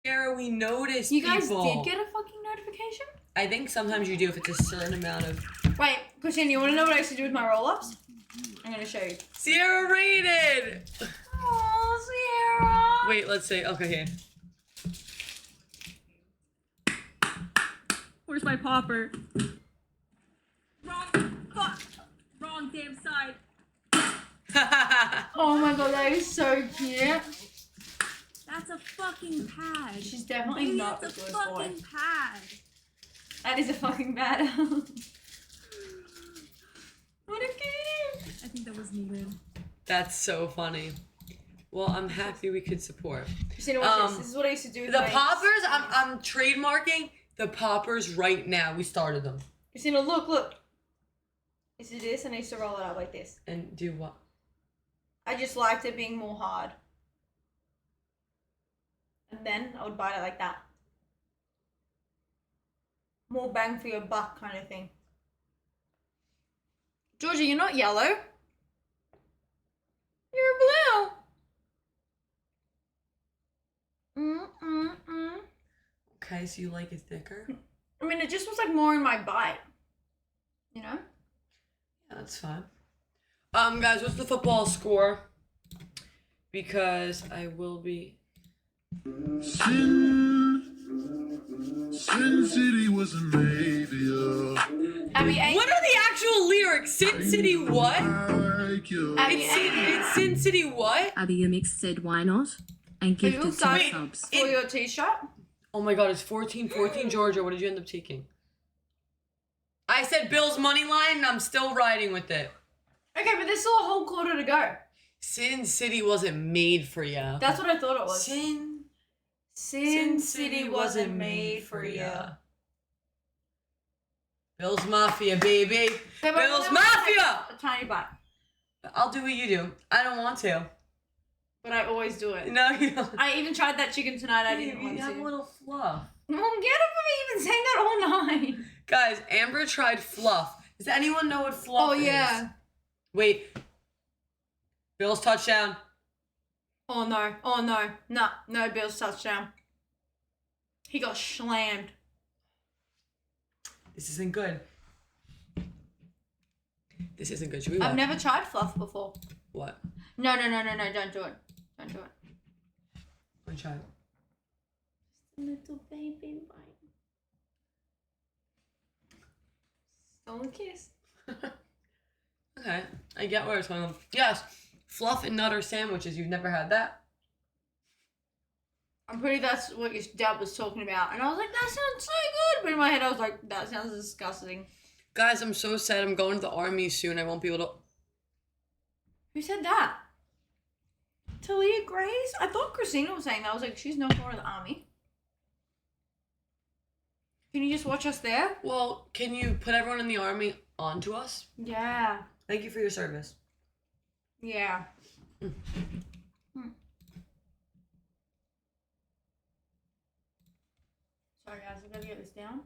Sarah, we noticed You guys people. did get a fucking notification? I think sometimes you do if it's a certain amount of... Wait, Christina, you want to know what I used to do with my roll-ups? I'm going to show you. Sierra rated! Oh, Sierra! Wait, let's see. Okay, here. Where's my popper? Wrong. Fuck. Wrong damn side. Oh my god, that is so cute. That's a fucking pad. She's definitely Maybe not a that's good a boy. fucking pad. That is a fucking bad. What a kid! I think that was needed. That's so funny. Well, I'm happy we could support. Christina, watch this. This is what I used to do with The my... poppers, I'm trademarking the poppers right now. We started them. Christina, look. This is this, and I used to roll it out like this. And do what? I just liked it being more hard. And then I would bite it like that. More bang for your buck kind of thing. Georgia, you're not yellow. You're blue. Okay, so you like it thicker? I mean, it just was like more in my bite. You know? Yeah, that's fine. Guys, what's the football score? Because I will be... Sin City wasn't made for you. Abby, What are the actual lyrics? Sin City what? Like you. Abby, It's Sin City what? Abby Mix said why not? And gifted you 2 sorry? subs. for your t-shirt? Oh my god, it's 14-14, Georgia. What did you end up taking? I said Bill's money line, and I'm still riding with it. Okay, but there's still a whole quarter to go. Sin City wasn't made for ya. That's what I thought it was. Sin City wasn't made for you. Bill's Mafia, baby. Bill's Bill's Mafia! A tiny bite. I'll do what you do. I don't want to. But I always do it. No, you don't. I even tried that chicken tonight. I didn't want You have a to. little fluff. Well, get it for me even saying that all night. Guys, Amber tried fluff. Does anyone know what fluff is? Oh, yeah. Wait. Bill's touchdown. Oh, no. No, Bill's touchdown. He got slammed. This isn't good. This isn't good. Should we watch? I've never tried fluff before. What? No, don't do it. Don't do it. I'm trying. Little baby bite. Stolen kiss. Okay, I get where it's going. Yes, fluff and nutter sandwiches. You've never had that? I'm pretty that's what your dad was talking about. And I was like, that sounds so good. But in my head, I was like, that sounds disgusting. Guys, I'm so sad. I'm going to the army soon. I won't be able to... Who said that? Talia Grace? I thought Christina was saying that. I was like, she's not going to the army. Can you just watch us there? Well, can you put everyone in the army onto us? Yeah. Thank you for your service. Yeah. Sorry guys, I gotta get this down.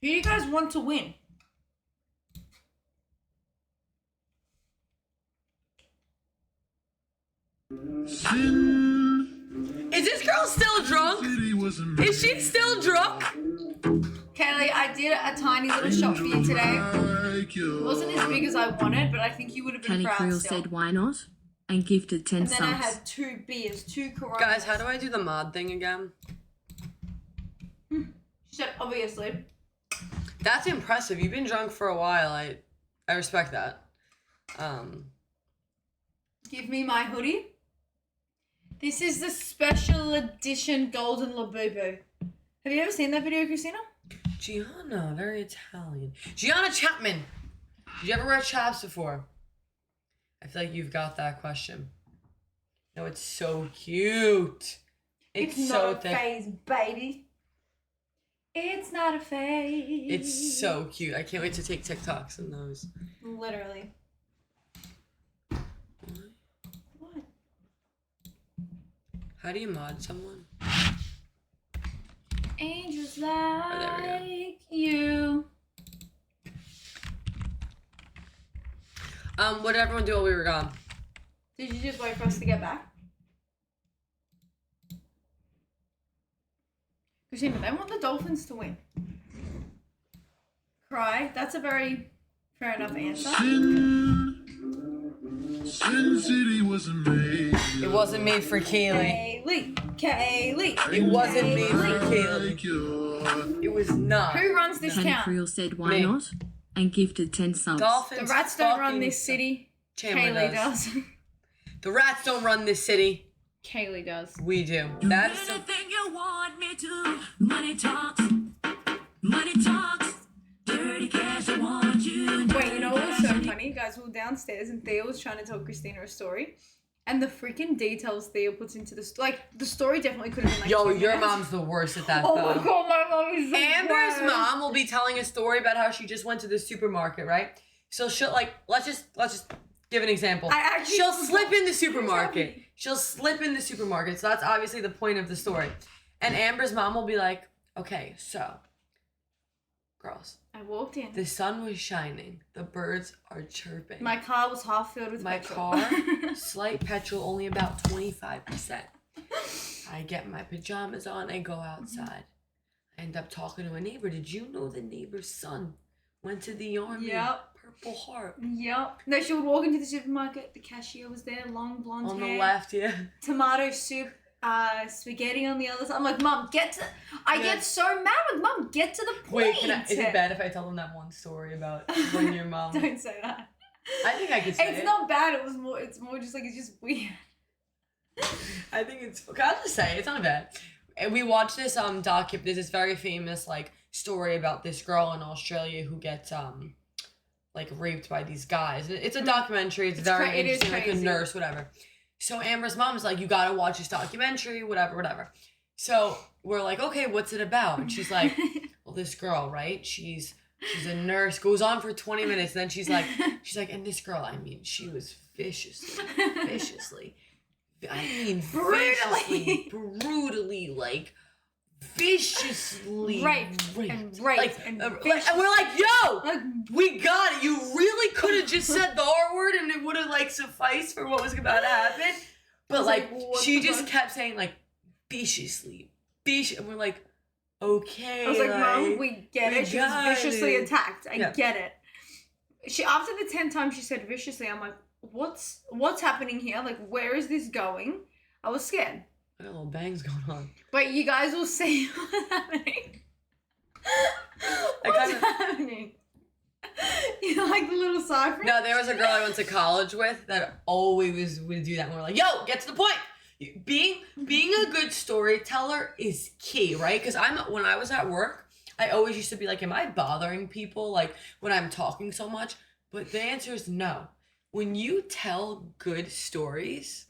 Who do you guys want to win? Sin Is this girl still drunk? City wasn't made Is she still drunk? Kelly, I did a tiny little shot for you today. like you. It wasn't as big as I wanted, but I think you would have been Kenny proud Creel still. said why not? And gifted 10 And then I subs. had 2 beers, 2 Coronas. Guys, how do I do the mod thing again? She said, obviously. That's impressive. You've been drunk for a while. I respect that. Give me my hoodie. This is the special edition Golden Labubu. Have you ever seen that video, Christina? Gianna, very Italian. Gianna Chapman. Did you ever wear chaps before? I feel like you've got that question. No, it's so cute. It's so not a thick. phase, baby. It's not a phase. It's so cute. I can't wait to take TikToks in those. Literally. What? How do you mod someone? Angels there we go. like you. What did everyone do while we were gone? Did you just wait for us to get back? Christina, they want the Dolphins to win. Cry. That's a very fair enough answer. Sin City wasn't made. It wasn't made for Kaylee. Kaylee. It wasn't made for Kaylee. Like you. It was not. Who runs this Ken town? Creel said why Me. not and gifted 10 subs. Dolphins. The Rats don't run fucking this city. Chandler Kaylee does. does. The Rats don't run this city. Kaylee does. We do. That is so. Anything you want me to. Money talks. Money talks. Dirty cash, I want you. Wait, you know what was so funny? You guys, we were downstairs and Theo was trying to tell Christina a story. And the freaking details Theo puts into the the story definitely could have been like Yo, 2 your minutes. mom's the worst at that Oh though. my god, my mom is the Amber's worst. mom will be telling a story about how she just went to the supermarket, right? So she'll like let's just give an example. I actually She'll forgot slip in the what was supermarket. happening. She'll slip in the supermarket. So that's obviously the point of the story. And Amber's mom will be like, "Okay, so girls, I walked in. the sun was shining. The birds are chirping. My car was half filled with My petrol. car, slight petrol, only about 25%. I get my pajamas on, I go outside. I end up talking to a neighbor. Did you know the neighbor's son went to the army? Yep. Purple Heart. Yep. No, she would walk into the supermarket. The cashier was there, long blonde On hair. the left, yeah. Tomato soup, spaghetti on the other side. I'm like, Mom, get to. I Yeah. get so mad. I'm like, Mom, get to the point. Wait, is it bad if I tell them that one story about when your mom... Don't say that. I think I could say It's it. not bad. It's more just like it's just weird. I think it's... Okay, I'll just say it. It's not bad. And we watched this there's this very famous like story about this girl in Australia who gets like raped by these guys. It's a documentary. It's very it is interesting, like a crazy. nurse, whatever. So Amber's mom is like, you gotta watch this documentary, whatever. So we're like, okay, what's it about? And she's like, well, this girl, right? She's a nurse, goes on for 20 minutes, and then she's like, and this girl, I mean, she was viciously, I mean, Brutally. brutally, like, viciously Raped and raped and and we're like, yo, Like, we got it. You really could have just said the R word and it would have like sufficed for what was about to happen. But was like, like, what she the just fuck? kept saying like, viciously, and we're like, okay. I was like, Mom, we get we it. She was got viciously it. attacked. I Yeah. get it. She after the 10th time she said viciously, I'm like, what's happening here? Like, where is this going? I was scared. I got little bangs going on. But you guys will see what's happening. What's happening? You know, like the little side from No, there was a girl I went to college with that always would do that. And we're like, yo, get to the point. Being a good storyteller is key, right? Because when I was at work, I always used to be like, am I bothering people like when I'm talking so much? But the answer is no. When you tell good stories,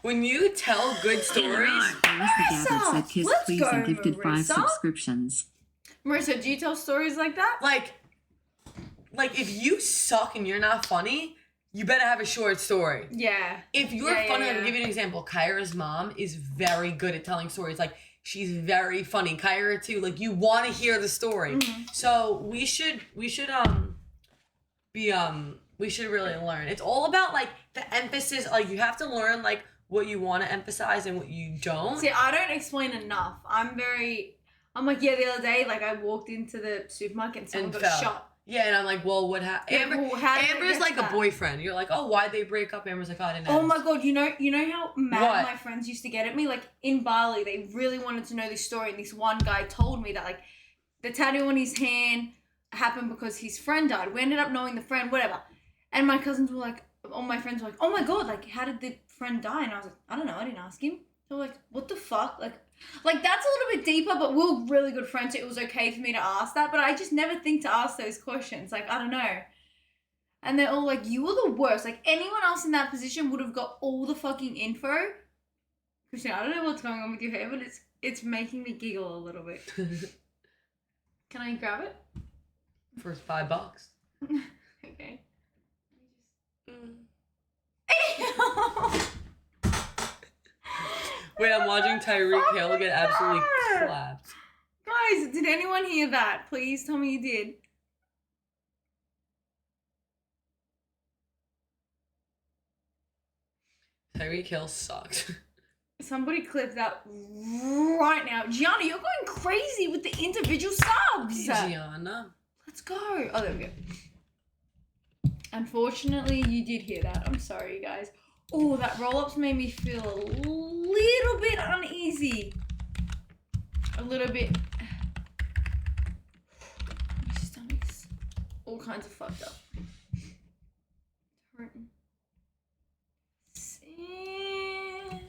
when you tell good stories, Marissa Gabbard said kiss let's please go, and gifted 5 Marissa. subscriptions. Marissa, do you tell stories like that? like if you suck and you're not funny, you better have a short story. Yeah. If you're Yeah, funny, yeah, I'll yeah. give you an example. Kyra's mom is very good at telling stories. Like, she's very funny. Kyra too. Like, you want to hear the story. Mm-hmm. So we should really learn. It's all about like the emphasis. Like, you have to learn like what you want to emphasize and what you don't. See, I don't explain enough. I'm like, yeah, the other day, like, I walked into the supermarket and someone And got fell. shot. Yeah, and I'm like, well, what happened? Yeah, well, how did it Amber's get like to a that? boyfriend. You're like, oh, why'd they break up? Amber's like, oh, I didn't Oh know. my god, you know how mad What? my friends used to get at me? Like, in Bali, they really wanted to know this story, and this one guy told me that, like, the tattoo on his hand happened because his friend died. We ended up knowing the friend, whatever. And my cousins were like, all my friends were like, oh my god, like, how did the friend die? And I was like, I don't know, I didn't ask him. They were like, what the fuck? Like that's a little bit deeper, but we're really good friends, so it was okay for me to ask that. But I just never think to ask those questions. Like, I don't know. And they're all like, you were the worst. Like, anyone else in that position would have got all the fucking info. Christian, I don't know what's going on with your hair, but it's making me giggle a little bit. Can I grab it? First $5. Okay. Wait, I'm watching Tyreek Hill get absolutely clapped. Guys, did anyone hear that? Please tell me you did. Tyreek Hill sucks. Somebody clip that right now. Gianna, you're going crazy with the individual subs. Gianna. Let's go. Oh, there we go. Unfortunately, you did hear that. I'm sorry, guys. Oh, that roll-ups made me feel a little bit uneasy. A little bit. My stomach's all kinds of fucked up. Hurting.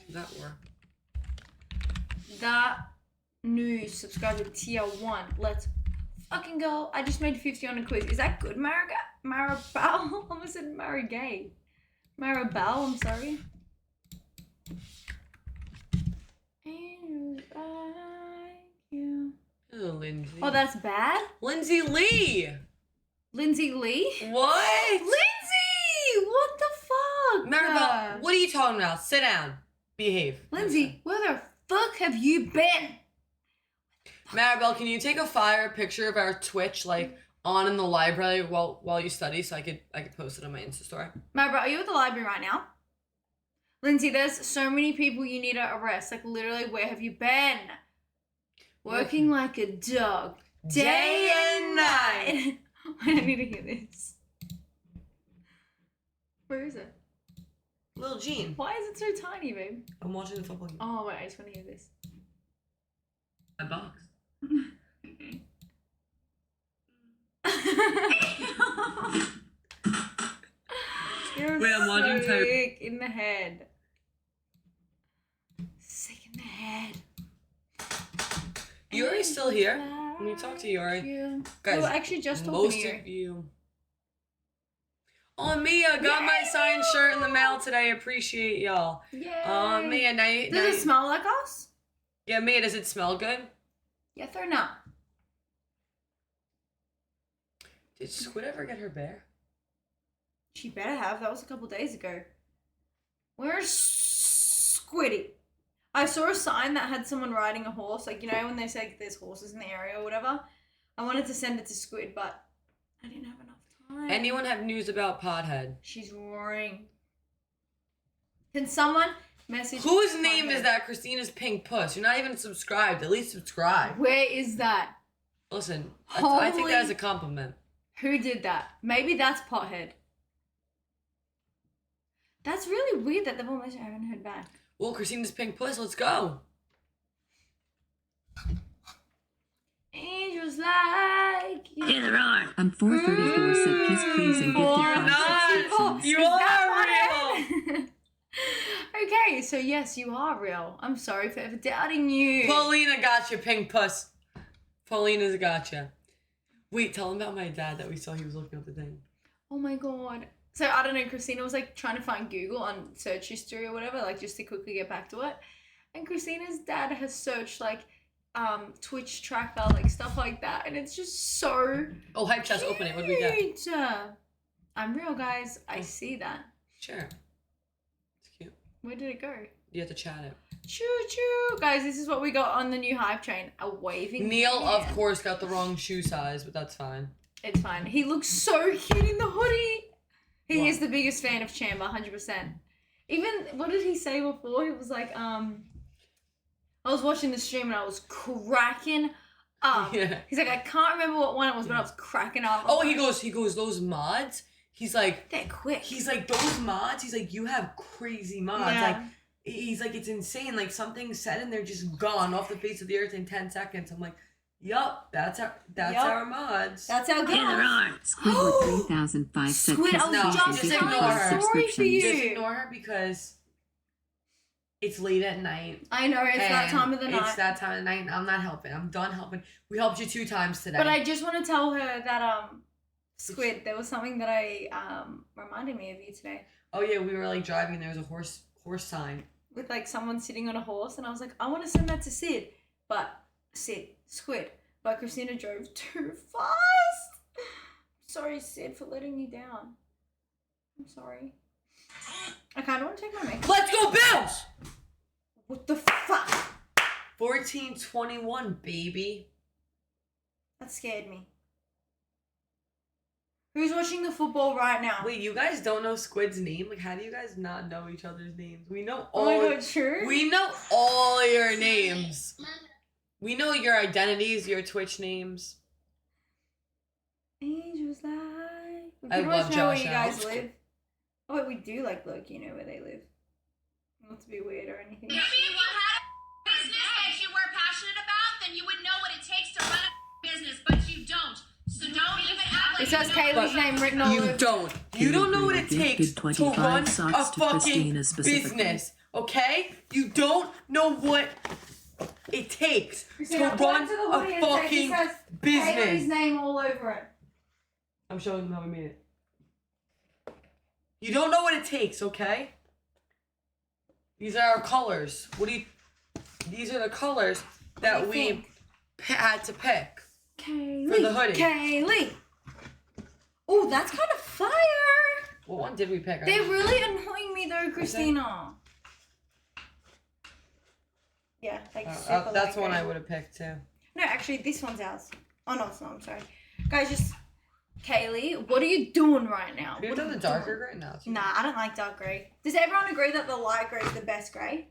That work. That new subscriber tier 1. Let's fucking go. I just made 50 on a quiz. Is that good, Maribel? I almost said Marigay. Maribel, I'm sorry. And like you. Oh, Lindsay. Oh, that's bad? Lindsay Lee. Lindsay Lee? What? Lindsay! What the fuck? Maribel, what are you talking about? Sit down. Behave. Lindsay, where the fuck have you been? Maribel, can you take a fire picture of our Twitch like on in the library while you study so I could post it on my Insta story? Maribel, are you at the library right now? Lindsay, there's so many people you need to arrest. Like, literally, where have you been? Working like a dog. Day and night. I need to hear this. Where is it? Lil Jean. Why is it so tiny, babe? I'm watching the football game. Oh, wait, I just want to hear this. My box. You're Wait, I'm watching sick in the head. Sick in the head. Yuri's still here. Let me talk to Yuri. You. Guys, We were actually just talking most to you. of you. Oh, Mia, got my signed shirt in the mail today. Appreciate y'all. Yay. Mia, Does it smell like us? Yeah, Mia, does it smell good? Yes or no? Did Squid ever get her bear? She better have. That was a couple days ago. Where's Squiddy? I saw a sign that had someone riding a horse. Like, you know when they say there's horses in the area or whatever? I wanted to send it to Squid, but I didn't have enough time. Anyone have news about Podhead? She's roaring. Can someone message Whose name Podhead? is that? Christina's Pink Puss. You're not even subscribed. At least subscribe. Where is that? Listen, I think Holy- that is a compliment. Who did that? Maybe that's Pothead. That's really weird that they've almost haven't heard back. Well, Christina's Pink Puss, let's go. Angels like you. Yeah, there are. 434 said kiss please and gifted Four 5 nine. subscriptions. You Is are that Pothead? Okay, so yes, you are real. I'm sorry for ever doubting you. Paulina got you, Pink Puss. Paulina's got you. Wait, tell him about my dad that we saw he was looking up the thing. Oh my god. So I don't know, Christina was like trying to find Google on search history or whatever, like just to quickly get back to it. And Christina's dad has searched like Twitch tracker, like stuff like that, and it's just so Oh, Hype Chest, open it. What do we got? cute. I'm real, guys. I see that. Sure. It's cute. Where did it go? You have to chat it. Choo choo, guys. This is what we got on the new hype train. A waving. Neil, of hand. course, got the wrong shoe size, but that's fine. It's fine. He looks so cute in the hoodie. He Wow. is the biggest fan of Chamber, 100%. Even, what did he say before? He was like, I was watching the stream and I was cracking up. Yeah. He's like, I can't remember what one it was, but I was cracking up. Oh, he goes, those mods? He's like, They're quick. those mods? He's like, you have crazy mods. Yeah. Like, he's like, it's insane. Like, something's said and they're just gone off the face of the earth in 10 seconds. I'm like, yup, that's Yup. our mods. That's how good. Yeah, there are. Squidward 3005 said Squid, kiss I was No, please just and just gifted ignore 5 her. Sorry for subscriptions. you. Just ignore her because it's late at night. I know, it's that and time of the It's night. that time of the night. And I'm not helping. I'm done helping. We helped you 2 times today. But I just want to tell her that, Squid, there was something that reminded me of you today. Oh yeah, we were like driving and there was a horse sign. With like someone sitting on a horse, and I was like, I want to send that to Squid, but Christina drove too fast. Sorry, Sid, for letting you down. I'm sorry. I kind of want to take my makeup. Let's go Bills! What the fuck? 14-21, baby. That scared me. Who's watching the football right now? Wait, you guys don't know Squid's name? Like, how do you guys not know each other's names? We know Oh all. my god, true. We know all your names. We know your identities, your Twitch names. Angels like. We I pretty much love know where Josh you guys Allen. live. Oh wait, we do like low-key know where they live. Not to be weird or anything. If you had a business that you were passionate about, then you would know what it takes to run a business, but you don't. So don't even act like It says you know. Kaylee's name written all You over. don't. You don't know what it Gifted takes to 25 run a socks to fucking Christina specifically. business. Okay? You don't know what it takes to Christina, point run to the hoodie a and say- fucking it says Kaylee's business. name all over it. I'm showing them how we made it. You don't know what it takes, okay? These are our colors. What do you? These are the colors that do you we think? had to pick. Kaylee. For the hoodie. Kaylee. Oh, that's kind of fire. What one did we pick? They're really annoying me though, Christina. Yeah, like super That's light one I grey. would have picked too. No, actually, this one's ours. Oh no, it's not. I'm sorry, guys. Just Kaylee, what are you doing right now? We've What done are the you darker doing? gray now. Nah, I don't like dark grey. Does everyone agree that the light grey is the best grey?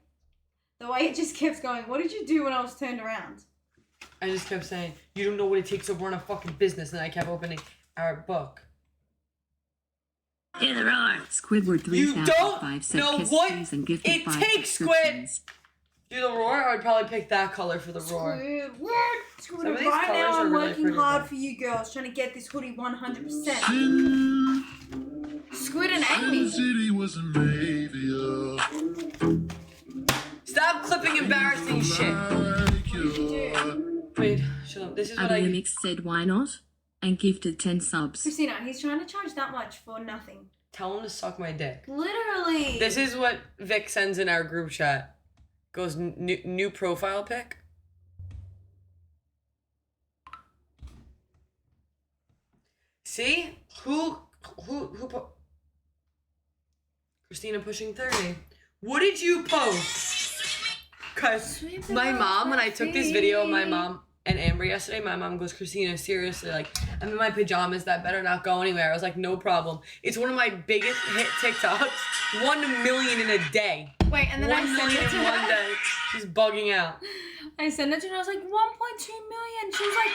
The way it just keeps going. What did you do when I was turned around? I just kept saying, you don't know what it takes to run a fucking business, and I kept opening our book. Hear the roar. Squidward You 3005 don't said know kiss what please and gifted it 5 takes, Squid. subscriptions. Do the roar, I would probably pick that color for the roar. Squidward. Some Squidward. of these Right colours now, are I'm really working pretty, hard though. for you girls, trying to get this hoodie 100%. Sin Squid and Amy. City was a maybe. Stop clipping embarrassing shit. Like you. Wait, shut up. This is what I. Abiamix said why not? And gifted 10 subs. Christina, he's trying to charge that much for nothing. Tell him to suck my dick. Literally. This is what Vic sends in our group chat. Goes new profile pic. See who put Christina pushing 30. What did you post? Cause my mom, when I took this video of my mom and Amber yesterday, my mom goes, Christina, seriously, like, I'm in my pajamas, that better not go anywhere. I was like, no problem. It's one of my biggest hit TikToks. 1 million in a day. Wait, and then 1 I sent million it to in one her. day. She's bugging out. I sent it to her and I was like, 1.2 million. She was like,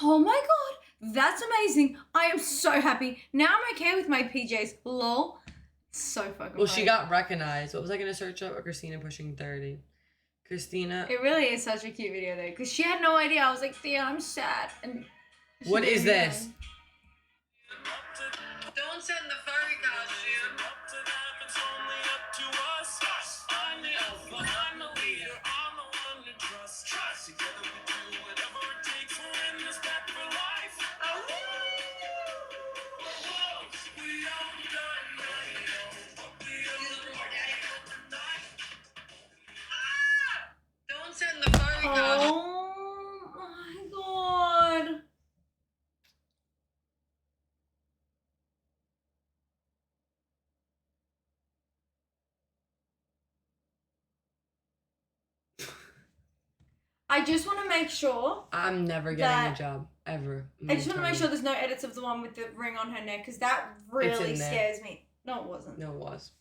oh my god, that's amazing. I am so happy. Now I'm okay with my PJs. Lol. So fucking Well, she funny. got recognized. What was I gonna search up? Christina pushing 30. Christina. It really is such a cute video though, because she had no idea. I was like, Thea, I'm sad. And she What gave is me this? one. Don't send the furry costume. Don't send the furry costume. Oh my god. I just want to make sure. I'm never getting That- a job ever. I just want to make sure there's no edits of the one with the ring on her neck, because that really in there. scares me. No, it wasn't. No, it was.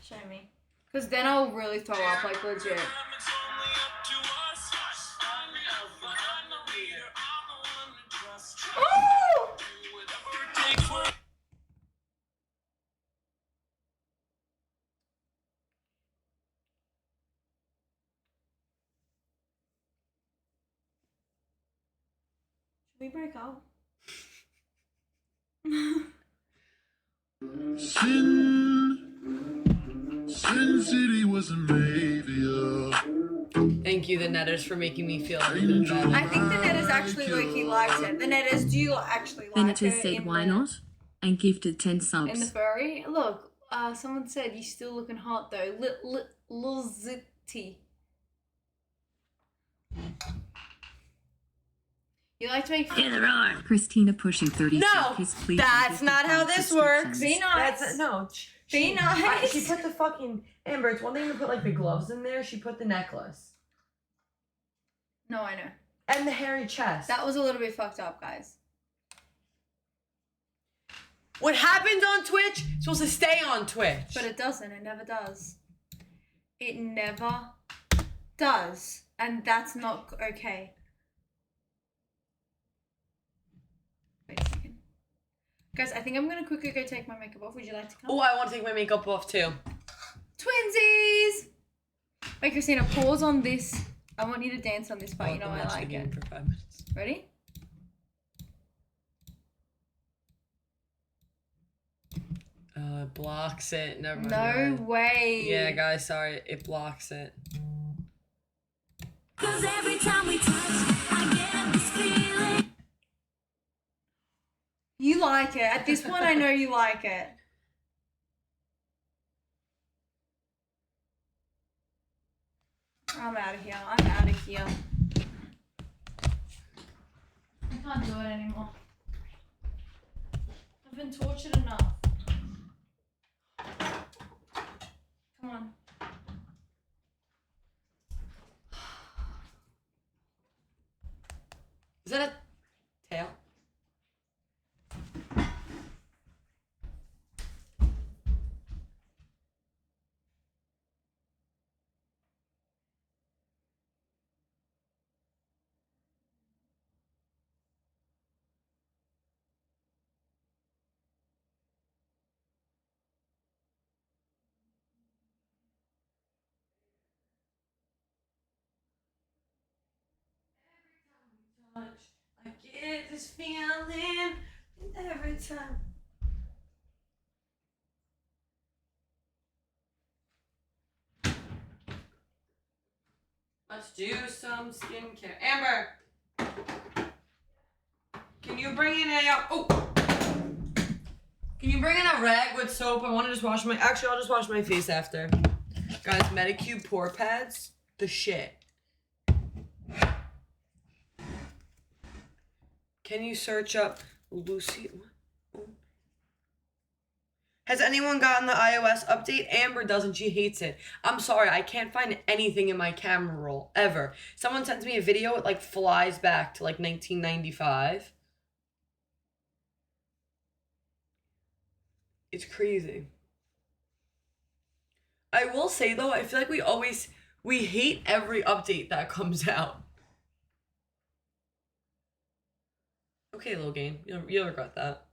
Show me. Because then I'll really throw up, like legit. Oh! Should we break up? Sin City was a maybe. Thank you, the netters, for making me feel a little bit better. I think the Netters actually low-key liked it. The Netters, do you actually like Venator her said in why the- not? And gifted 10 In the subs. furry? Look, someone said you're still looking hot though. Lil Zitty. You like to make Hear the roar. Christina pushing 30 No, said kiss please and that's gifted not how 5 this works. subscriptions. Be nice. That's no. Be nice. She put the fucking Amber. It's one thing to put like the gloves in there. She put the necklace No, I know. and the hairy chest. That was a little bit fucked up, guys. What happens on Twitch is supposed to stay on Twitch. But it doesn't. It never does. It never does. And that's not okay. Wait a second. Guys, I think I'm going to quickly go take my makeup off. Would you like to come? Oh, I want to take my makeup off too. Twinsies! Wait, Christina, pause on this. I want you to dance on this part. You know I Watch the like game it. for 5 minutes. Ready? It blocks it. Never mind. No guys. way. Yeah, guys, sorry. It blocks it. Cause every time we touch, I get this feeling. You like it. At this point, I know you like it. I'm out of here. I'm out of here. I can't do it anymore. I've been tortured enough. Come on. Is that a tail? I get this feeling every time. Let's do some skincare. Amber, can you bring in a Can you bring in a rag with soap? I want to just wash my. Actually, I'll just wash my face after. Guys, Medicube pore pads, the shit. Can you search up Lucy? What? Has anyone gotten the iOS update? Amber doesn't. She hates it. I'm sorry. I can't find anything in my camera roll ever. Someone sends me a video. It like flies back to like 1995. It's crazy. I will say though, I feel like we hate every update that comes out. Okay, little game. You'll regret that.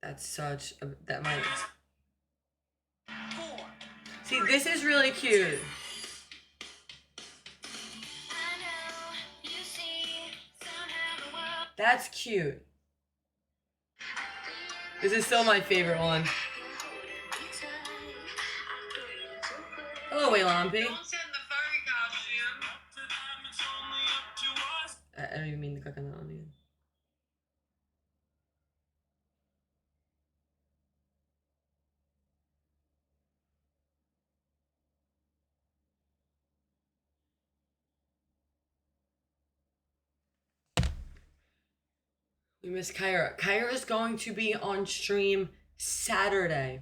That's such a... That might... See, this is really cute. That's cute. This is still my favorite one. Hello, Waylampi. I don't even mean to click on that one again. We miss Kyra. Kyra is going to be on stream Saturday.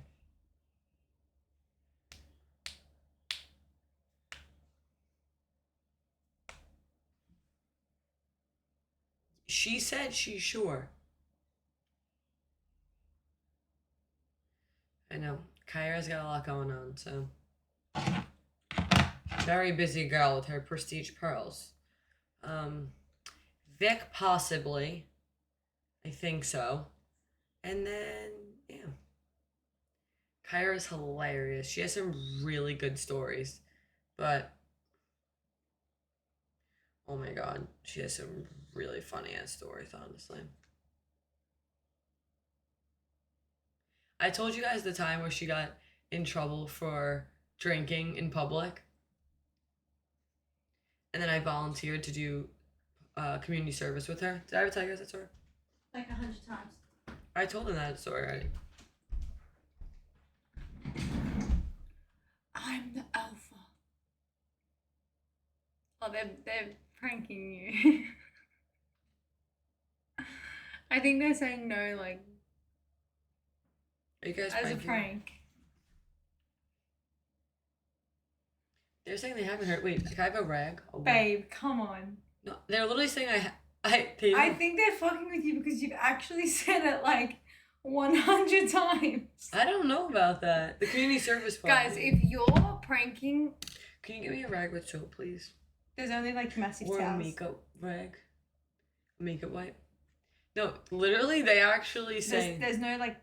She said she's sure. I know. Kyra's got a lot going on, so. Very busy girl with her prestige pearls. Vic, possibly. I think so. And then, yeah. Kyra's hilarious. She has some really good stories. But, oh my god, she has some really funny ass stories, honestly. I told you guys the time where she got in trouble for drinking in public. And then I volunteered to do community service with her. Did I ever tell you guys that story? Like 100 times. I told them that story already. I'm the alpha. Oh, they're pranking you. I think they're saying no, like, Are you guys as a pranking? prank. They're saying they haven't heard. Wait, can I have a rag? Oh, Babe, come on. No, they're literally saying I think they're fucking with you because you've actually said it like 100 times. I don't know about that. The community service part. Guys, if you're pranking, Can you give me a rag with soap, please? there's only like massive Or a towels. makeup rag? Makeup wipe? No, literally, they actually say. There's no like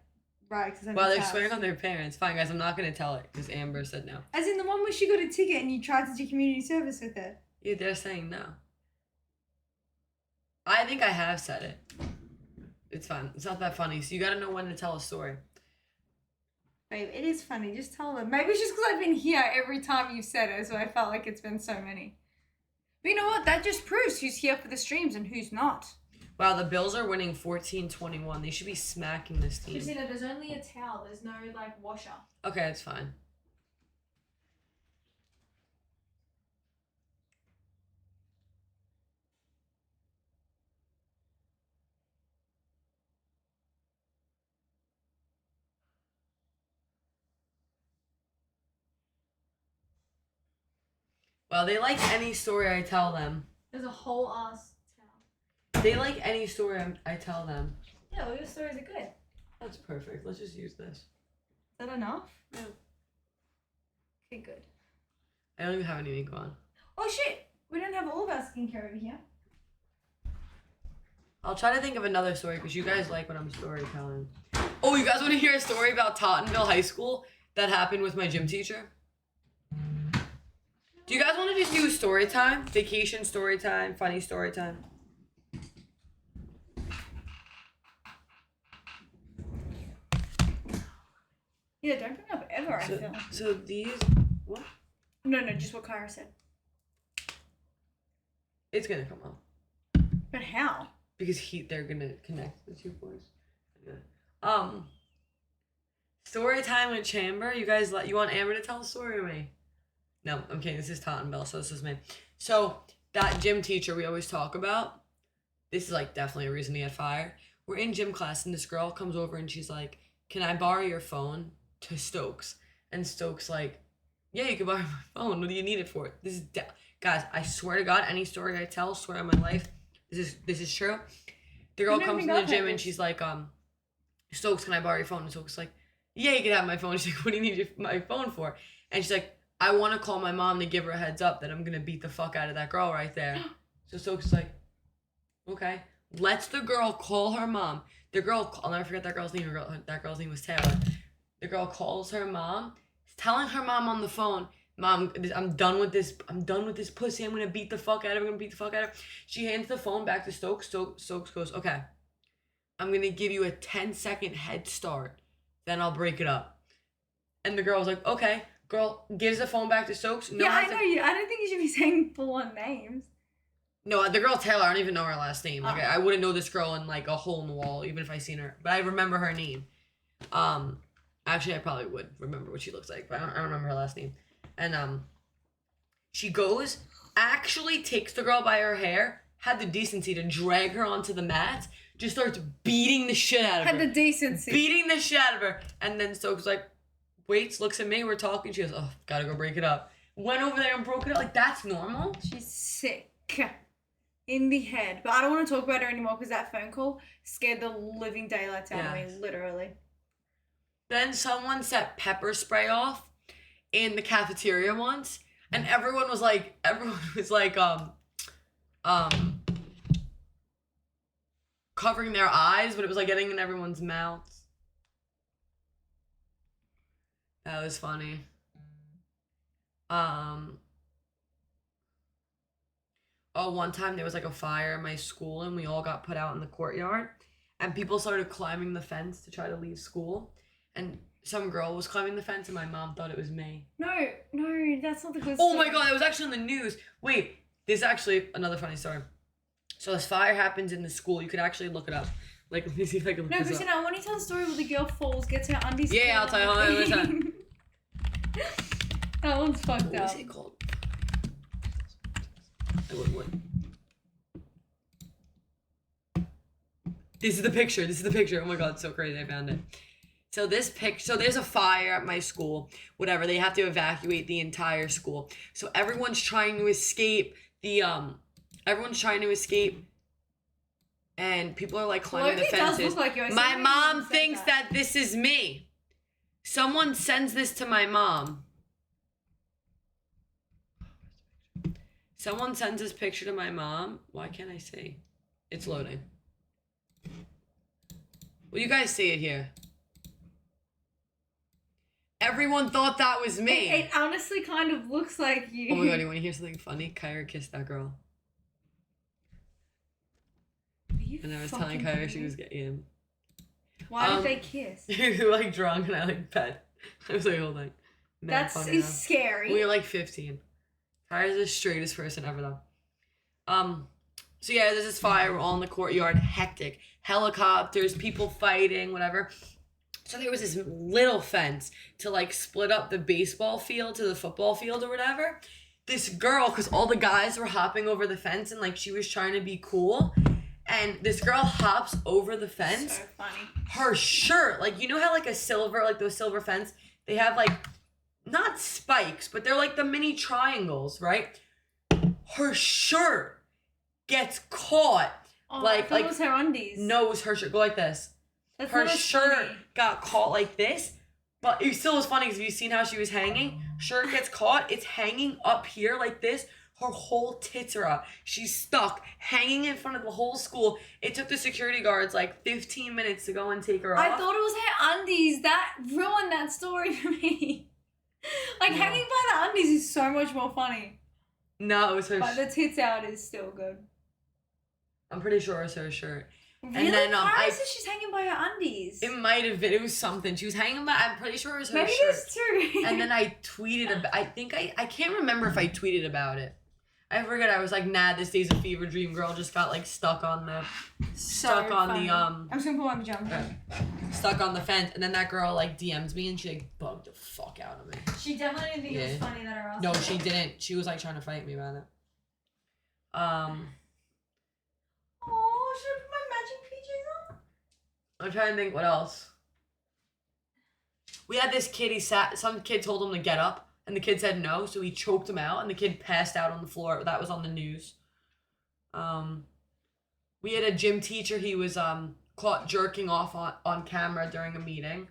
rags. There's only Well, they're towels. swearing on their parents. Fine, guys, I'm not gonna tell it because Amber said no. As in the one where she got a ticket and you tried to do community service with it. Yeah, they're saying no. I think I have said it. It's fine. It's not that funny. So you gotta know when to tell a story. Babe, it is funny. Just tell them. Maybe it's just because I've been here every time you've said it, so I felt like it's been so many. But you know what? That just proves who's here for the streams and who's not. Wow, the Bills are winning 14-21. They should be smacking this team. Christina, there's only a towel. There's no like washer. Okay, it's fine. Well, they like any story I tell them. There's a whole ass towel. They like any story I tell them. Yeah, all your stories are good. That's perfect. Let's just use this. Is that enough? Yeah. Okay, good. I don't even have any makeup on. Oh shit! We don't have all of our skincare over here. I'll try to think of another story because you guys like when I'm storytelling. Oh, you guys want to hear a story about Tottenville High School that happened with my gym teacher? Do you guys want to just do story time? Vacation story time, funny story time? Yeah, don't bring up ever, I feel. So these, what? No, just what Kyra said. It's gonna come up But how? because they're gonna connect the two boys. Story time with Chamber. You guys, you want Amber to tell a story or me? No, I'm kidding. This is Tottenville, so this is me. So that gym teacher we always talk about. This is like definitely a reason he had fired. We're in gym class and this girl comes over and she's like, "Can I borrow your phone?" to Stokes, and Stokes like, "Yeah, you can borrow my phone. What do you need it for?" This is guys. I swear to God, any story I tell, swear on my life, this is true. The girl I never comes in the got gym that. and she's like, "Stokes, can I borrow your phone?" And Stokes is like, "Yeah, you can have my phone." She's like, "What do you need my phone for?" And she's like, "I want to call my mom to give her a heads up that I'm gonna beat the fuck out of that girl right there." So Stokes is like, "Okay." Lets the girl call her mom. The girl, I'll never forget that girl's name. That girl's name was Taylor. The girl calls her mom, telling her mom on the phone, "Mom, I'm done with this. I'm done with this pussy. I'm gonna beat the fuck out of her. I'm gonna beat the fuck out of her." She hands the phone back to Stokes. Stokes goes, "Okay, I'm gonna give you a 10-second head start. Then I'll break it up." And the girl was like, "Okay." Girl gives the phone back to Stokes. No, yeah, I know you. I don't think you should be saying full-on names. No, the girl Taylor, I don't even know her last name. Like, Oh. I wouldn't know this girl in like a hole in the wall, even if I seen her. But I remember her name. Actually, I probably would remember what she looks like, but I don't remember her last name. And she goes, actually takes the girl by her hair, had the decency to drag her onto the mat, just starts beating the shit out of Had her. the decency. Beating the shit out of her. And then Stokes like, waits, looks at me, we're talking. She goes, "Oh, gotta go break it up." Went over there and broke it up. Like, that's normal? She's sick in the head. But I don't want to talk about her anymore because that phone call scared the living daylights out of Yes. me, literally. Then someone set pepper spray off in the cafeteria once, and everyone was like, covering their eyes, but it was like getting in everyone's mouths. That was funny. One time there was like a fire in my school and we all got put out in the courtyard and people started climbing the fence to try to leave school. And some girl was climbing the fence and my mom thought it was me. No, that's not the good Oh story. my God, it was actually on the news. Wait, this is actually another funny story. So this fire happens in the school. You could actually look it up. Like, let me see if I can look No, this Christina, I want to tell the story where the girl falls, gets her undies. Yeah, I'll tell you. Hold on, wait, wait. That one's fucked up. What up. is it called? What? This is the picture. Oh my God, it's so crazy. I found it. So there's a fire at my school. Whatever, they have to evacuate the entire school. So everyone's trying to escape the Everyone's trying to escape. And people are like climbing the Loki does fences. look like you. I My saw you mom when you said thinks that this is me. Someone sends this to my mom. Someone sends this picture to my mom. Why can't I see? It's loading. Well, you guys see it here. Everyone thought that was me. It honestly kind of looks like you. Oh my god, you want to hear something funny? Kyra kissed that girl. Are you And I was fucking telling Kyra kidding she me? was getting. Why Um, did they kiss? We were like drunk and I like bet. I was like, hold on. Mad That's funny is though. scary. We were like 15. Kyra's the straightest person ever though. So yeah, there's this fire. We're all in the courtyard, hectic. Helicopters, people fighting, whatever. So there was this little fence to like split up the baseball field to the football field or whatever. This girl, because all the guys were hopping over the fence and like she was trying to be cool. And this girl hops over the fence. So funny. Her shirt, like you know how like a silver, like those silver fence, they have like not spikes, but they're like the mini triangles, right? Her shirt gets caught. Oh, Like- I thought like- it was her undies. No, it was her shirt. Go like this. That's Her not as shirt funny. got caught like this, but it still was funny because you seen how she was hanging. Shirt gets caught. It's hanging up here like this. Her whole tits are out. She's stuck, hanging in front of the whole school. It took the security guards like 15 minutes to go and take her I off. thought it was her undies. That ruined that story for me. Like Yeah. hanging by the undies is so much more funny. No, it was her. But the tits out is still good. I'm pretty sure it was her shirt. Really? then, Kyra I- says she's hanging by her undies. It might have been. It was something. She was hanging by. I'm pretty sure it was her Maybe shirt. there's two. And then I tweeted about. I think I can't remember if I tweeted about it. I forget. I was like, nah, this day's a fever dream. Girl just got like stuck on the stuck on funny. the I'm just gonna put my pajamas on. stuck on the fence. And then that girl like DMs me and she like bugged the fuck out of me. She definitely didn't think it was Yeah. funny that her ass. No, was she up. didn't. She was like trying to fight me about it. Oh, should I put my matching PJs on? I'm trying to think what else. We had this kid, some kid told him to get up, and the kid said no, so he choked him out, and the kid passed out on the floor. That was on the news. We had a gym teacher, he was caught jerking off on camera during a meeting.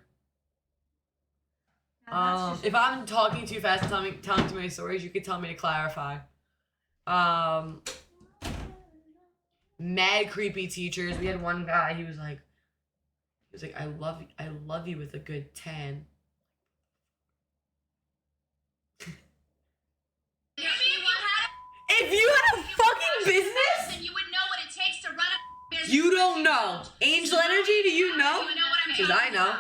Now that's just- If I'm talking too fast and telling too many stories, you could tell me to clarify. Mad creepy teachers. We had one guy, he was like, I love you with a good 10. If you had a fucking business, then you would know what it takes to run a business. you don't know. Angel Energy, do you know? You know what I'm Because I know.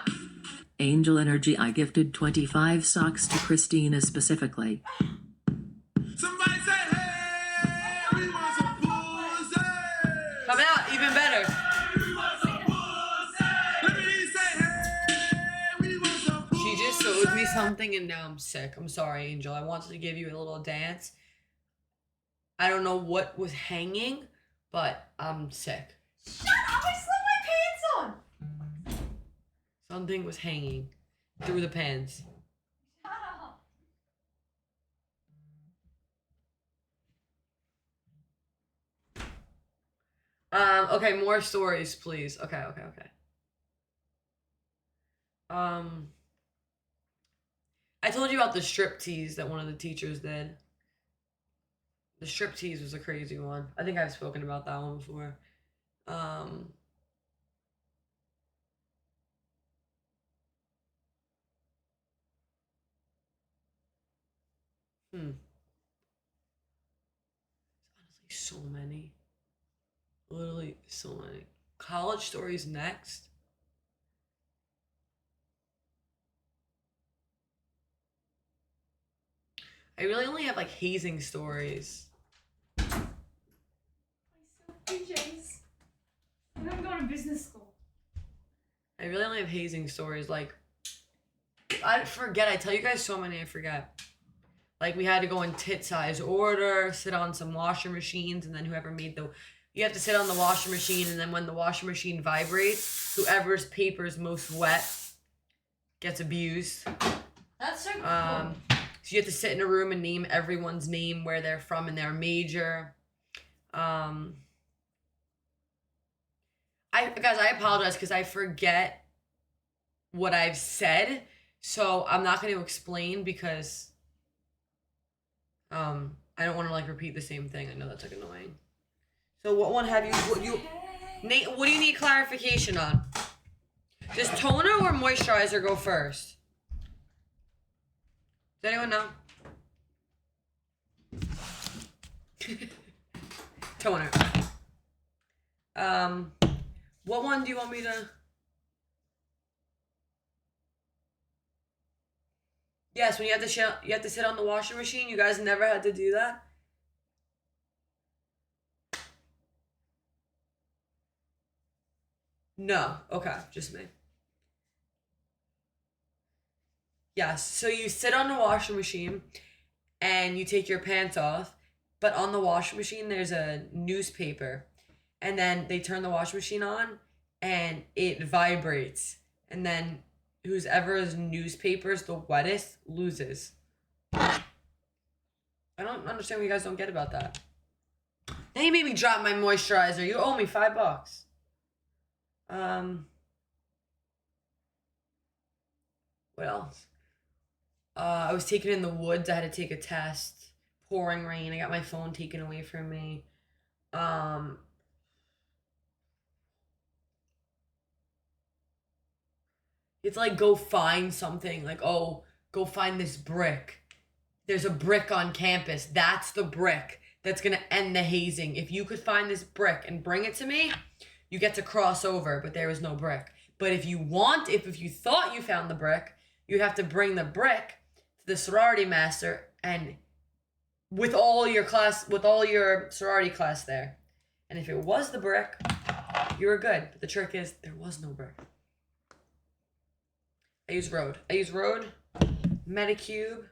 Angel Energy, I gifted 25 socks to Christina specifically. Somebody say, hey, we want some pussy. Come out, even better. We want some pussy. Let me say, hey, we want some pussy. She just showed me something and now I'm sick. I'm sorry, Angel. I wanted to give you a little dance. I don't know what was hanging, but I'm sick. Shut up! I slipped my pants on. Something was hanging through the pants. Shut up. Okay, more stories, please. Okay. I told you about the strip tease that one of the teachers did. The strip tease was a crazy one. I think I've spoken about that one before. Honestly, so many. Literally so many. College stories next. I really only have like hazing stories. My silk PJs. I'm going to business school. I really only have hazing stories. Like, I forget. I tell you guys so many, I forget. Like, we had to go in tit size order, sit on some washer machines, and then whoever made the. You have to sit on the washer machine, and then when the washer machine vibrates, whoever's paper is most wet gets abused. That's so cool. So you have to sit in a room and name everyone's name, where they're from, and their major. I apologize because I forget what I've said, so I'm not going to explain because I don't want to like repeat the same thing. I know that's like annoying. So what one have you Nate, what do you need clarification on? Does toner or moisturizer go first? Does anyone know? Toner. What one do you want me to? Yes, when you have to sit on the washing machine. You guys never had to do that. No. Okay, just me. Yes. So you sit on the washing machine and you take your pants off, but on the washing machine there's a newspaper. And then they turn the washing machine on and it vibrates. And then whoever's newspaper's the wettest loses. I don't understand what you guys don't get about that. Now you made me drop my moisturizer. You owe me $5. What else? I was taken in the woods. I had to take a test. Pouring rain. I got my phone taken away from me. It's like go find something. Like, oh, go find this brick. There's a brick on campus. That's the brick that's gonna end the hazing. If you could find this brick and bring it to me, you get to cross over, but there is no brick. But if you thought you found the brick, you'd have to bring the brick to the sorority master and with all your sorority class there. And if it was the brick, you were good. But the trick is there was no brick. I use Rhode, Medicube,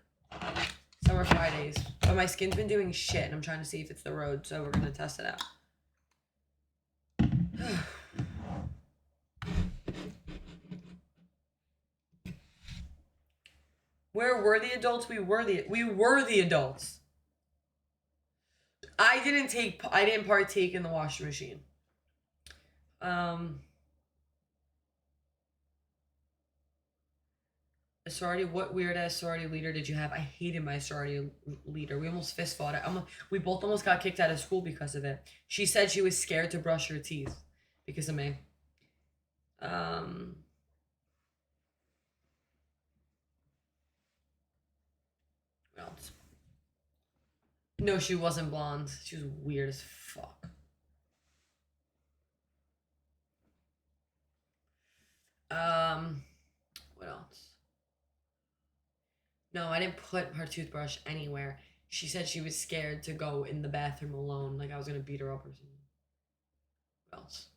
Summer Fridays. But my skin's been doing shit and I'm trying to see if it's the Rhode, so we're gonna test it out. Where were the adults? We were the adults. I didn't partake in the washing machine. A sorority, what weird ass sorority leader did you have? I hated my sorority leader. We almost fist fought. We both almost got kicked out of school because of it. She said she was scared to brush her teeth because of me. What else? No, she wasn't blonde. She was weird as fuck. What else? No, I didn't put her toothbrush anywhere. She said she was scared to go in the bathroom alone, like I was gonna beat her up or something. What else?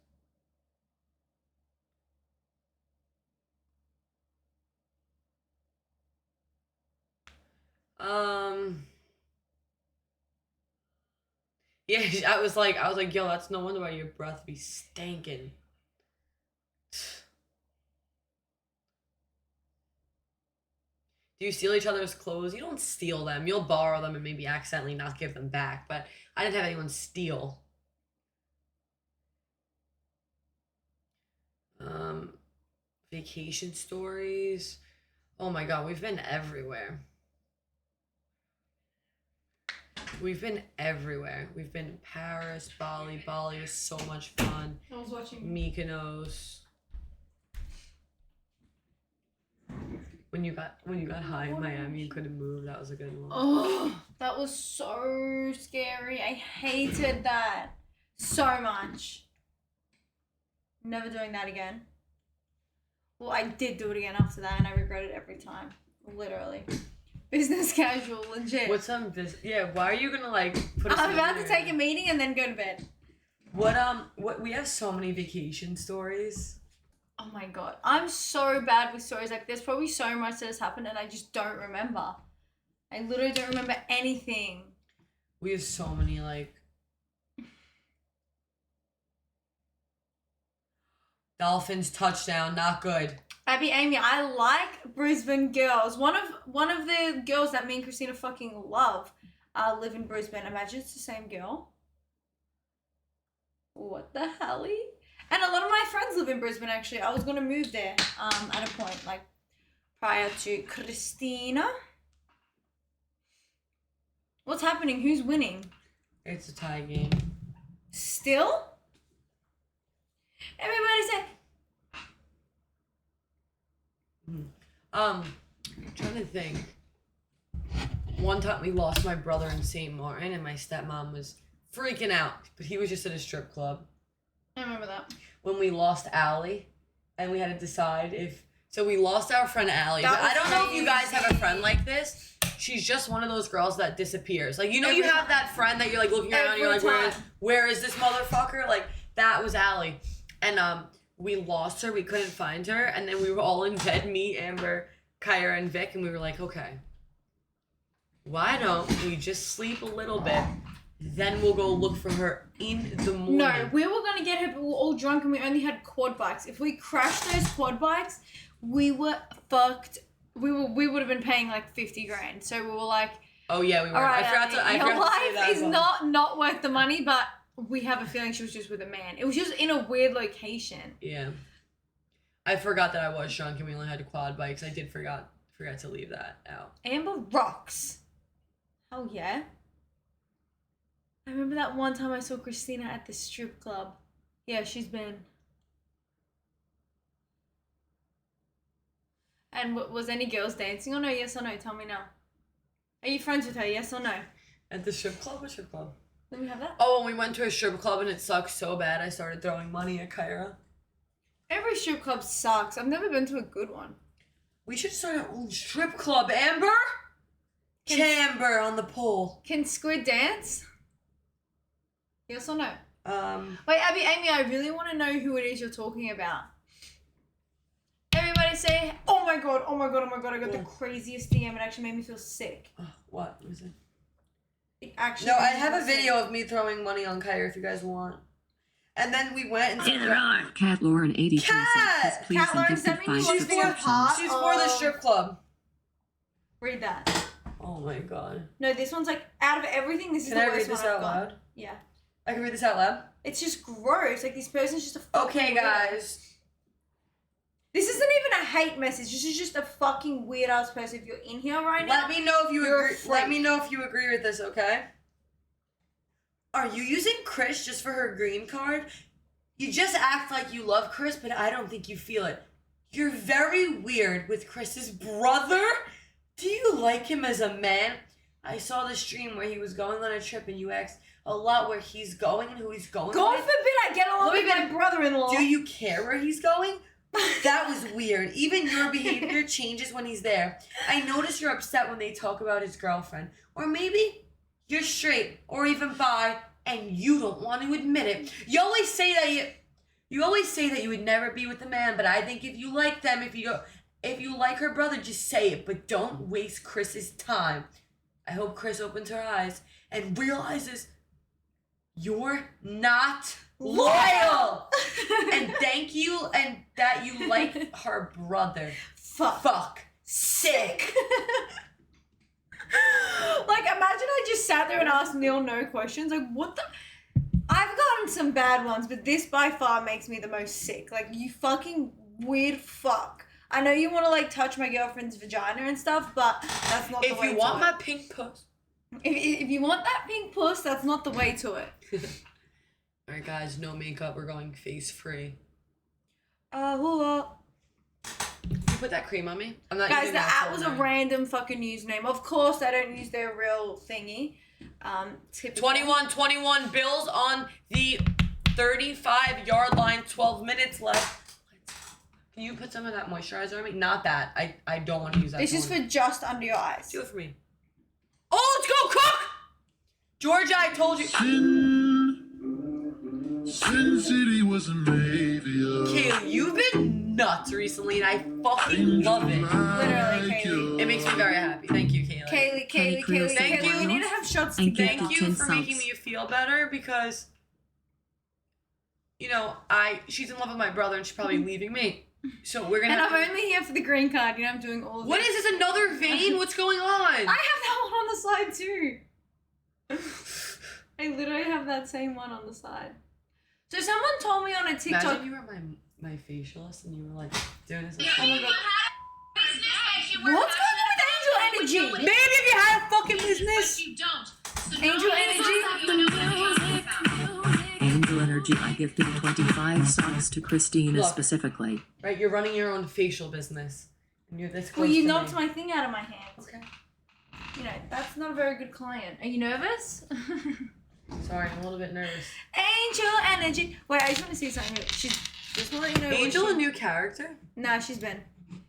Yeah, I was like, yo, that's no wonder why your breath be stankin'. Do you steal each other's clothes? You don't steal them. You'll borrow them and maybe accidentally not give them back. But I didn't have anyone steal. Vacation stories. Oh my god, we've been everywhere. We've been everywhere. We've been in Paris, Bali. Bali was so much fun. I was watching. Mykonos. When you got high in Miami and couldn't move, that was a good one. Oh, that was so scary. I hated that so much. Never doing that again. Well, I did do it again after that, and I regret it every time. Literally. Business casual, legit. What's some yeah, why are you gonna like put us I'm in about to there? take a meeting and then go to bed. What we have so many vacation stories. Oh my god. I'm so bad with stories. Like, there's probably so much that has happened and I just don't remember. I literally don't remember anything. We have so many like Dolphins touchdown, not good. Abby, Amy, I like Brisbane girls. One of the girls that me and Christina fucking love live in Brisbane. Imagine it's the same girl. What the hell? And a lot of my friends live in Brisbane, actually. I was going to move there at a point, like, prior to Christina. What's happening? Who's winning? It's a tie game. Still? Everybody say, I'm trying to think. One time we lost my brother in St. Martin and my stepmom was freaking out, but he was just at a strip club. I remember that. When we lost Allie and we had to decide if, so we lost our friend Allie, That but I was don't know if you guys have a crazy. friend like this. She's just one of those girls that disappears. Like, you know, you Every have that friend that you're like looking around, Every you're like, time. where is this motherfucker? Like, that was Allie. And we lost her, we couldn't find her, and then we were all in bed, me, Amber, Kyra, and Vic, and we were like, okay, why don't we just sleep a little bit, then we'll go look for her in the morning. No, we were going to get her, but we were all drunk and we only had quad bikes. If we crashed those quad bikes, we were fucked. We would have been paying like 50 grand. So we were like, Oh yeah, we were. all right, I forgot to your say life that. is as well. not worth the money, but we have a feeling she was just with a man. It was just in a weird location. Yeah. I forgot that I was drunk and we only had quad bikes. I did forgot to leave that out. Amber rocks. Oh yeah. I remember that one time I saw Christina at the strip club. Yeah, she's been. And was any girls dancing or no? Yes or no? Tell me now. Are you friends with her? Yes or no? At the strip club? What strip club? Let me have that. Oh, when we went to a strip club and it sucked so bad, I started throwing money at Kyra. Every strip club sucks. I've never been to a good one. We should start our own strip club, Amber. Chamber on the pole. Can Squid dance? Yes or no? Wait, Wait, Abby, Amy, I really want to know who it is you're talking about. Everybody say, oh my god, oh my god, oh my god, I got the craziest DM. It actually made me feel sick. what was it? It actually No, I made me have feel a video sick. of me throwing money on Kyra if you guys want. And then we went and In the roar. Cat Lauren 83 Cat! says, please Cat and Lauren, does gifted that mean you 5 want to be a subscriptions. part? she's for the strip club. Read that. Oh my god. No, this one's like, out of everything, this is Can the I worst read this one I've out got. loud? Yeah. I can read this out loud? It's just gross. Like, this person's just a fucking Okay, weirdo. guys. This isn't even a hate message. This is just a fucking weird-ass person. If you're in here right now, Let me know if you You're a agree. freak. Let me know if you agree with this, okay? Are you using Chris just for her green card? You just act like you love Chris, but I don't think you feel it. You're very weird with Chris's brother. Do you like him as a man? I saw the stream where he was going on a trip and you asked a lot where he's going and who he's going God with. forbid I get along Let me with my get- brother-in-law. Do you care where he's going? That was weird. Even your behavior changes when he's there. I notice you're upset when they talk about his girlfriend. Or maybe you're straight or even bi and you don't want to admit it. You always say that you would never be with a man, but I think if you like them, if you like her brother, just say it, but don't waste Chris's time. I hope Chris opens her eyes and realizes you're not loyal. And thank you, and that you like her brother. Fuck. Sick. Like, imagine I just sat there and asked Neil no questions. Like, what the? I've gotten some bad ones, but this by far makes me the most sick. Like, you fucking weird fuck. I know you want to, like, touch my girlfriend's vagina and stuff, but that's not the way If to you want it. my pink puss. If you want that pink puss, that's not the way to it. Alright, guys, no makeup. We're going face free. Well, You put that cream on me? I'm not guys, using the that app was a filter. random fucking username. Of course, I don't use their real thingy. Typical. 21 bills on the 35-yard line. 12 minutes left. Can you put some of that moisturizer on me? Not that. I don't want to use that. This is toner. for just under your eyes. Do it for me. Oh, let's go, cook! Georgia, I told you. Sin City wasn't made for you. Kaylee, you've been nuts recently, and I fucking love it. Literally, Kaylee. It makes me very happy. Thank you, Kaylee. Kaylee, Kenny Cruz Thank you. We need to have shots And together. Thank you 10 for making subs. me feel better because, she's in love with my brother and she's probably leaving me. So we're gonna. And have I'm to- only here for the green card. You know, I'm doing all of What this. is this? Another vein? What's going on? I have that one on the side too. I literally have that same one on the side. So someone told me on a TikTok. Imagine you were my facialist and you were like doing this. Oh my If God. you had a business that you were What's going on with Angel passionate Energy? about, Maybe if you had a fucking but business. you don't. So Angel don't Energy? you know what I'm talking about. Angel Energy, I gifted 25 socks to Christina Look. specifically. Right, you're running your own facial business, and you're this close Well, you to knocked me. my thing out of my hands. Okay. You know, that's not a very good client. Are you nervous? Sorry, I'm a little bit nervous. Angel Energy. Wait, I just want to see something. She's just want to let you know. what Angel, she- a new character? Nah, she's Ben.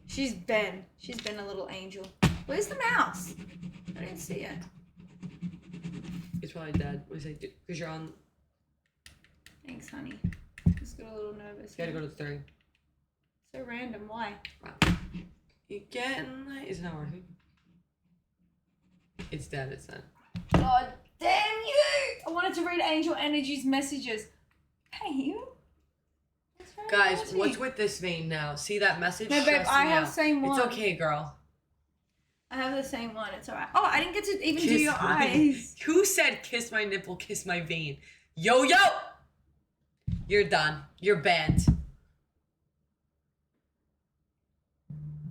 She's Ben. She's been a little angel. Where's the mouse? I didn't see it. It's probably dead. What do you say? Because you're on. Thanks, honey. Just got a little nervous. You gotta go to 3. So random. Why? Wow. You getting like? Is it not working? It's dead. It's dead. God damn you! I wanted to read Angel Energy's messages. Hey, you. That's very Guys, naughty. what's with this vein now? See that message? No, babe, Stressed I me have out. same one. It's okay, girl. I have the same one. It's alright. Oh, I didn't get to even do Kiss your my- eyes. Who said kiss my nipple, kiss my vein? Yo, yo! You're done. You're banned.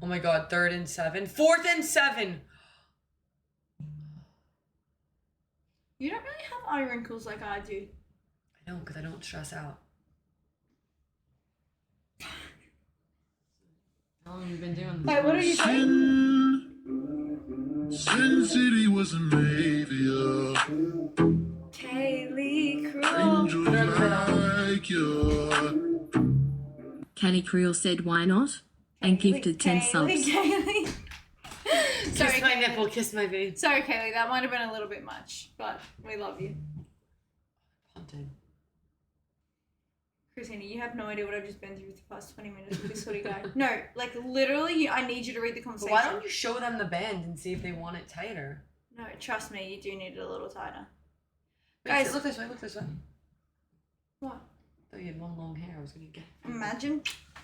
Oh my god, 3rd and 7. 4th and 7! You don't really have eye wrinkles like I do. I know, because I don't stress out. How long have you been doing this? Wait, what are you saying? Sin City was an avia. Kaylee Cruel. Angels like you. Kenny Creel said why not? And gifted 10 subs. Kaylee. Sorry, Kiss my Kaylee. nipple, kiss my vein. Sorry, Kaylee. That might have been a little bit much, but we love you. Punted. Christina, you have no idea what I've just been through the past 20 minutes with this hoodie guy. No, like literally, I need you to read the But conversation. why don't you show them the band and see if they want it tighter? No, trust me, you do need it a little tighter. Wait, Guys- look this way, look this way. What? I thought you had long hair. I was gonna get. Imagine.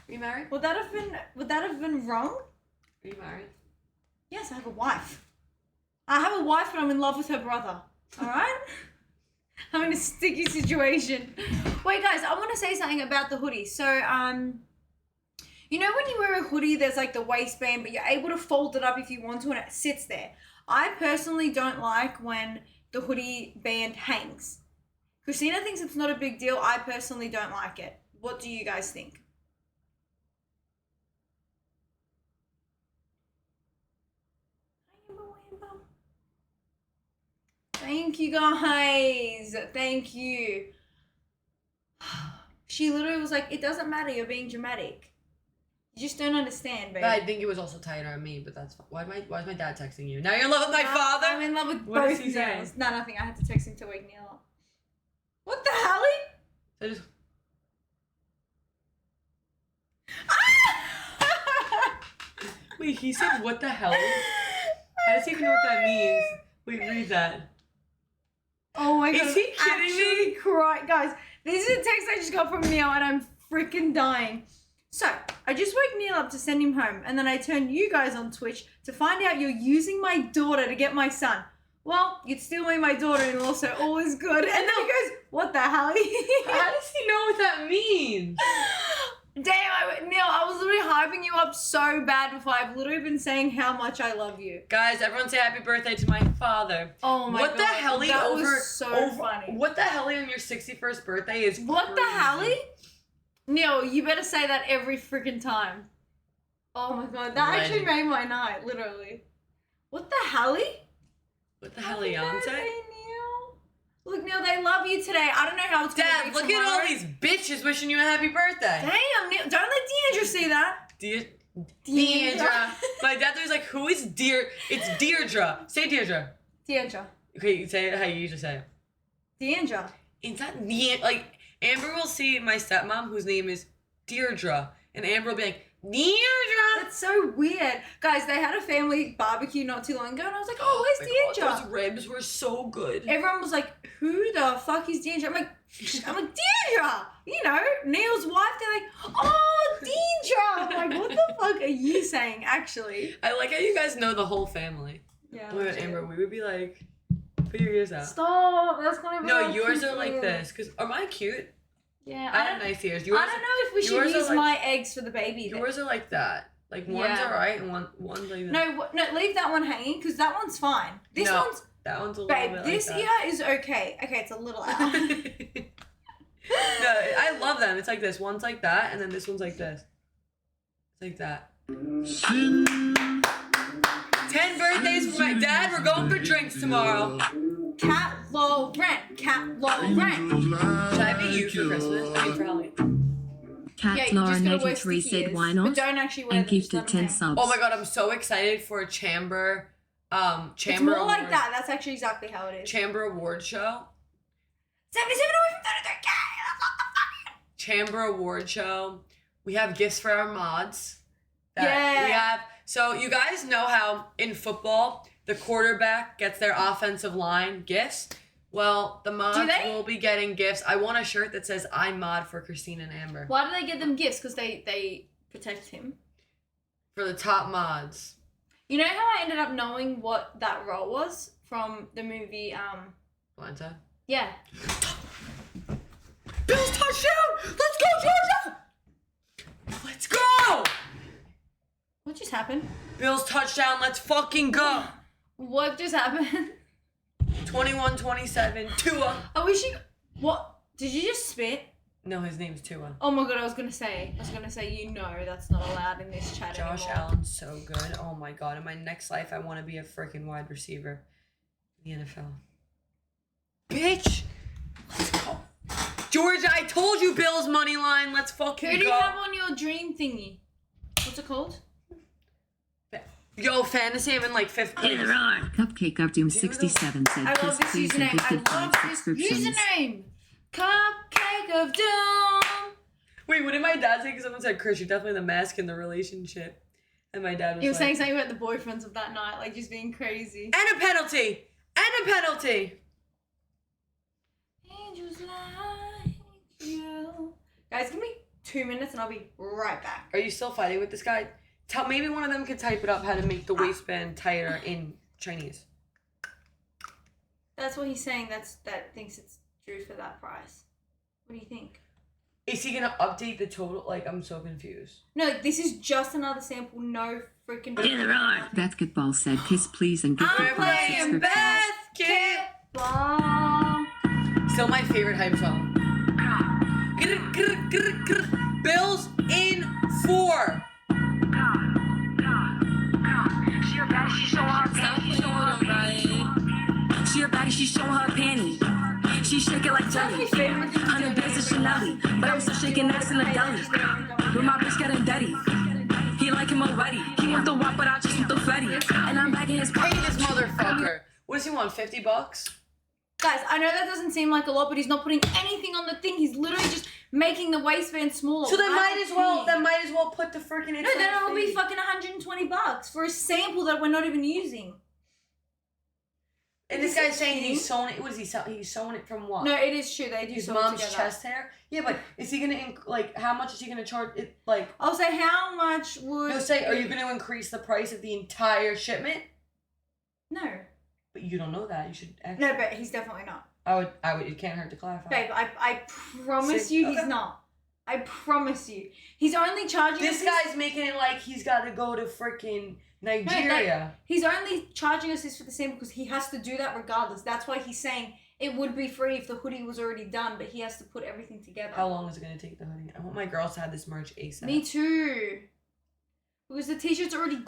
Are you married? Would that have been wrong? Are you married? Yes, I have a wife. I have a wife, but I'm in love with her brother. All right? I'm in a sticky situation. Wait, guys, I want to say something about the hoodie. So, you know when you wear a hoodie, there's like the waistband, but you're able to fold it up if you want to, and it sits there. I personally don't like when the hoodie band hangs. Christina thinks it's not a big deal. I personally don't like it. What do you guys think? Thank you, guys. Thank you. She literally was like, it doesn't matter. You're being dramatic. You just don't understand, baby. But I think it was also tighter on me, but that's fine. Why is my dad texting you? Now you're in love with my father? I'm in love with What both is he girls. saying? No, nothing. I had to text him to wake Neil up. What the hell? I just- Wait, he said what the hell? How does he even know what that means? Wait, read that. Oh my god. Is he I'm kidding actually crying. Guys, this is a text I just got from Neil and I'm freaking dying. So, I just woke Neil up to send him home and then I turned you guys on Twitch to find out you're using my daughter to get my son. Well, you'd still be my daughter-in-law, so all is good. And then he goes, what the hell? How does he know what that means? Damn, Neil, I was literally hyping you up so bad before. I've literally been saying how much I love you. Guys, everyone say happy birthday to my father. Oh my god. What the hell that over was so funny. What the hell on your 61st birthday is What the crazy. hell? Neil, you better say that every freaking time. Oh my god, that actually Legend. made my night, literally. What the hell? What the hell, Happy Beyonce? birthday, Neil. Look, Neil, they love you today. I don't know how it's gonna Dad, be look tomorrow. at all these bitches wishing you a happy birthday. Damn, Neil, don't let Deandra see that. Deandra. My dad was like, who is Dear? It's Deirdre. Say Deirdre. Deandra. Okay, say it how you usually say it. Deandra. It's not like Amber will see my stepmom whose name is Deirdre, and Amber will be like, Deirdre. That's so weird. Guys, they had a family barbecue not too long ago, and I was like, oh, where's My God, Deandra? those ribs were so good. Everyone was like, who the fuck is Deandra? I'm like, Deandra! You know, Neil's wife, they're like, oh, Deandra! I'm like, what the fuck are you saying, actually? I like how you guys know the whole family. Yeah. Oh my God, Amber, we would be like, put your ears out. Stop! That's gonna be No, all yours cute are like for you. this. Cause am I cute? Yeah, I have nice ears. Yours, I don't know if we should yours are use like- my eggs for the baby. then. Yours are like that. Like one's Yeah. alright and one's like that. No, leave that one hanging because that one's fine. This No, one's, that one's a little babe, bit this like ear is okay. Okay, it's a little out. that. No, I love them. It's like this. One's like that, and then this one's like this. It's like that. 10 birthdays for my dad. We're going for drinks tomorrow. Cat Lauren. Should I be you for Christmas? I mean for Halloween. Cat Yeah, you're Laura just gonna wear 93 sticky said ears, why but not? don't actually wear And them, gifted just let 10 them hang. subs. Oh my god, I'm so excited for a Chamber It's Chamber more like award- that. That's actually exactly how it is. Chamber award show. 77 away from 33K. That's not the fucking. Chamber award show. We have gifts for our mods. Yeah. We have. So you guys know how in football the quarterback gets their offensive line gifts. Well, the mods Do they? will be getting gifts. I want a shirt that says "I mod for Christine and Amber" Why do they get them gifts? Because they protect him. for the top mods. You know how I ended up knowing what that role was from the movie? Blindside. Yeah. Bills touchdown! Let's go, Georgia! Let's go! What just happened? Bills touchdown! Let's fucking go! What just happened? 21-27. Tua. I wish you. What? Did you just spit? No, his name's Tua. Oh my god! I was gonna say. You know that's not allowed in this chat Josh anymore. Allen's so good. Oh my god. In my next life, I want to be a freaking wide receiver in the NFL. Bitch! Let's go. Georgia, I told you Bills money line. Let's fucking Who do you go. have on your dream thingy? What's it called? Yo, fantasy, I'm in like 5th place. Cupcake of Doom 67 said I kiss love this please and username. I gifted 5 love this subscriptions. username. Cupcake of Doom. Wait, what did my dad say? Because someone said, Chris, you're definitely the mask in the relationship. And my dad was You were like, saying something about the boyfriends of that night, like just being crazy. and a penalty! And a penalty! Angels like you. Guys, give me 2 minutes and I'll be right back. Are you still fighting with this guy? Maybe one of them could type it up how to make the waistband tighter in Chinese. That's what he's saying. That thinks it's true for that price. What do you think? Is he gonna update the total? Like, I'm so confused. No, this is just another sample. No freaking. Basketball said kiss please and gifted I'm 5 playing subscriptions. basketball. Still my favorite hype song. Grr, grr, grr, grr. Bills in 4. She a baddie, she showing her panties. She a baddie, she showing her panties. She shake it like jelly. 100 bands of Chanel, but I'm still shaking ass in the deli. With my bitch getting dirty. He like him already. He want the walk, but I just want the fatty. And I'm back in his Pay pocket. this motherfucker. What does he want? $50? Guys, I know that doesn't seem like a lot, but he's not putting anything on the thing. He's literally just making the waistband smaller. So they Why might is as it well. paying? They might as well put the freaking. No, then it'll be fucking $120 for a sample that we're not even using. And this guy's saying he's sewing it. What is he sewing? He's sewing it from what? No, it is true. They do His sew it mom's together. chest hair. Yeah, but is he gonna like? How much is he gonna charge? It like. I'll say how much would. He'll say, are you gonna increase the price of the entire shipment? No. But you don't know that. You should. Ask. No, but he's definitely not. I would. It can't hurt to clarify. Babe, I promise See? you Okay. he's not. I promise you. He's only charging This us guy's making it like he's got to go to freaking Nigeria. He's only charging us this for the sample because he has to do that regardless. That's why he's saying it would be free if the hoodie was already done, but he has to put everything together. How long is it gonna take the hoodie? I want my girls to have this merch ASAP. Me too. Because the t-shirt's already done.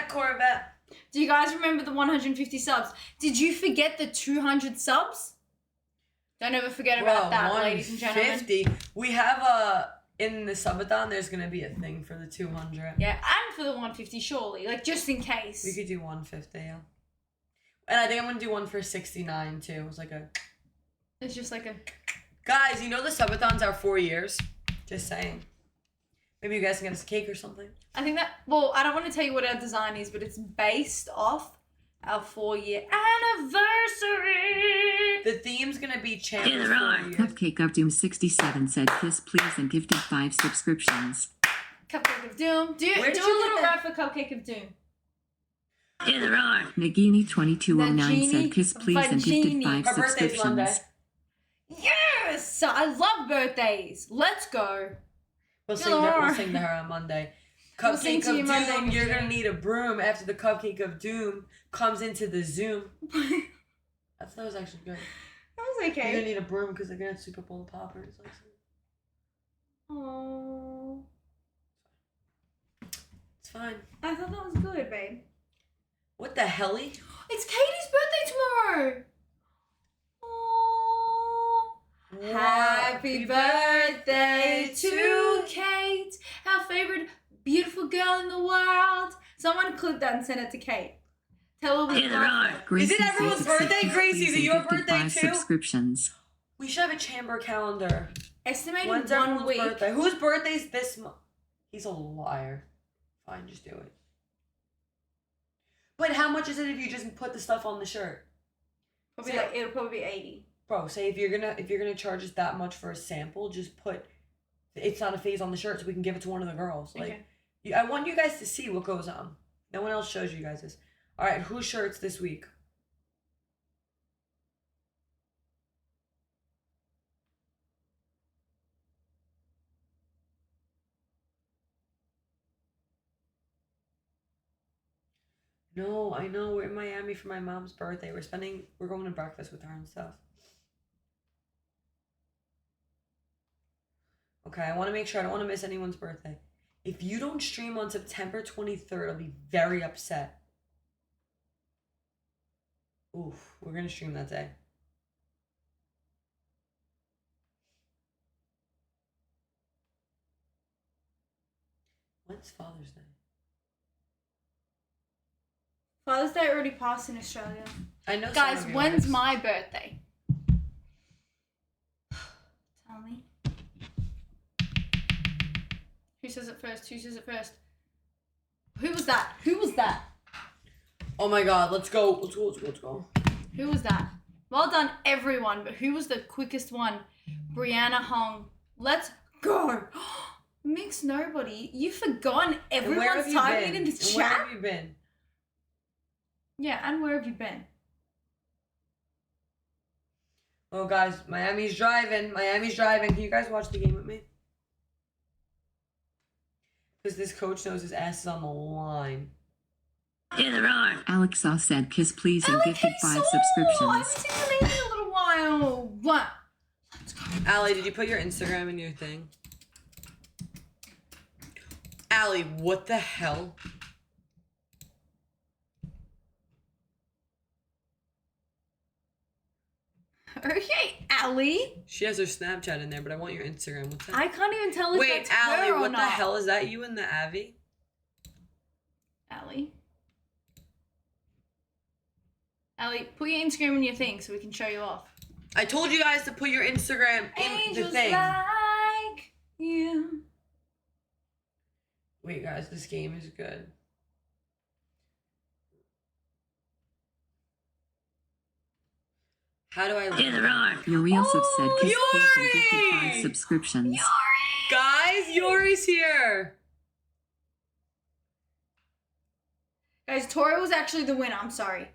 Corvette. Do you guys remember the 150 subs? Did you forget the 200 subs? Don't ever forget about that, ladies and gentlemen. 150. We have in the subathon. There's gonna be a thing for the 200. Yeah, and for the 150, surely. Like, just in case. We could do 150. Yeah. And I think I'm gonna do one for 69 too. It was like a. It's just like a... Guys, you know the subathons are 4 years. Just saying. Maybe you guys can get us a cake or something. I think that... Well, I don't want to tell you what our design is, but it's based off our 4-year anniversary. The theme's gonna be Chandler's 4 years. Cupcake of Doom 67 said kiss please and gifted 5 subscriptions. Cupcake of Doom. Do Where a did you little get rap for Cupcake of Doom. Nagini2209 Vagini- said kiss please and gifted Vagini. 5 Her birthday's Monday. subscriptions. Yes! So I love birthdays. Let's go. We'll Galore. sing to her on Monday. We'll sing Cupcake to you of Monday, Doom, you're Michelle. gonna need a broom after the Cupcake of Doom comes into the Zoom. That was actually good. That was You're gonna okay. need a broom because they're gonna Super Bowl poppers. Oh, It's fine. I thought that was good, babe. What the helly? It's Katie's birthday tomorrow. Oh, happy birthday to Kate, our favorite beautiful girl in the world. Someone clip that and send it to Kate. Tell her we love her. Gracie Is it everyone's says birthday? accepted Gracie, is it please your and gifted birthday 5 too? subscriptions. We should have a chamber calendar. Estimated When's 1 everyone's week. birthday? Whose birthday's this month? He's a liar. Fine, just do it. But how much is it if you just put the stuff on the shirt? It'll probably be 80. Bro, say if you're gonna charge us that much for a sample, just put it's not a phase on the shirt so we can give it to one of the girls. Like Okay. I want you guys to see what goes on. No one else shows you guys this. Alright, whose shirts this week? No, I know. We're in Miami for my mom's birthday. We're going to breakfast with her and stuff. Okay, I want to make sure I don't want to miss anyone's birthday. If you don't stream on September 23rd, I'll be very upset. Oof, we're going to stream that day. When's Father's Day? Father's Day already passed in Australia. I know. Guys, some of when's yours. my birthday? Tell me. Who says it first? Who says it first? Who was that? Who was that? Oh my god, let's go. Let's go, let's go, let's go. Who was that? Well done, everyone, but who was the quickest one? Brianna Hong. Let's go. Mix nobody. You've forgotten And where have everyone's you typing been? in the And where chat. have you been? Yeah, and where have you been? Oh, guys, Miami's driving. Miami's driving. Can you guys watch the game with me? Because this coach knows his ass is on the line. Alexa said kiss please and gifted 5 I haven't subscriptions. seen the name in a little while. What? Let's go. Allie, did you put your Instagram in your thing? Allie, what the hell? Okay, Allie. She has her Snapchat in there, but I want your Instagram. What's that? I can't even tell if Wait, that's Allie, her or what the not. hell is that? You and the Avi? Allie. Allie, put your Instagram in your thing so we can show you off. I told you guys to put your Instagram in Angels the thing. like you. Wait, guys, this game is good. How do I? Urielsiv said kiss please and gifted 5 Yuri! subscriptions. Guys, Yuri's here. Guys, Tori was actually the winner. I'm sorry.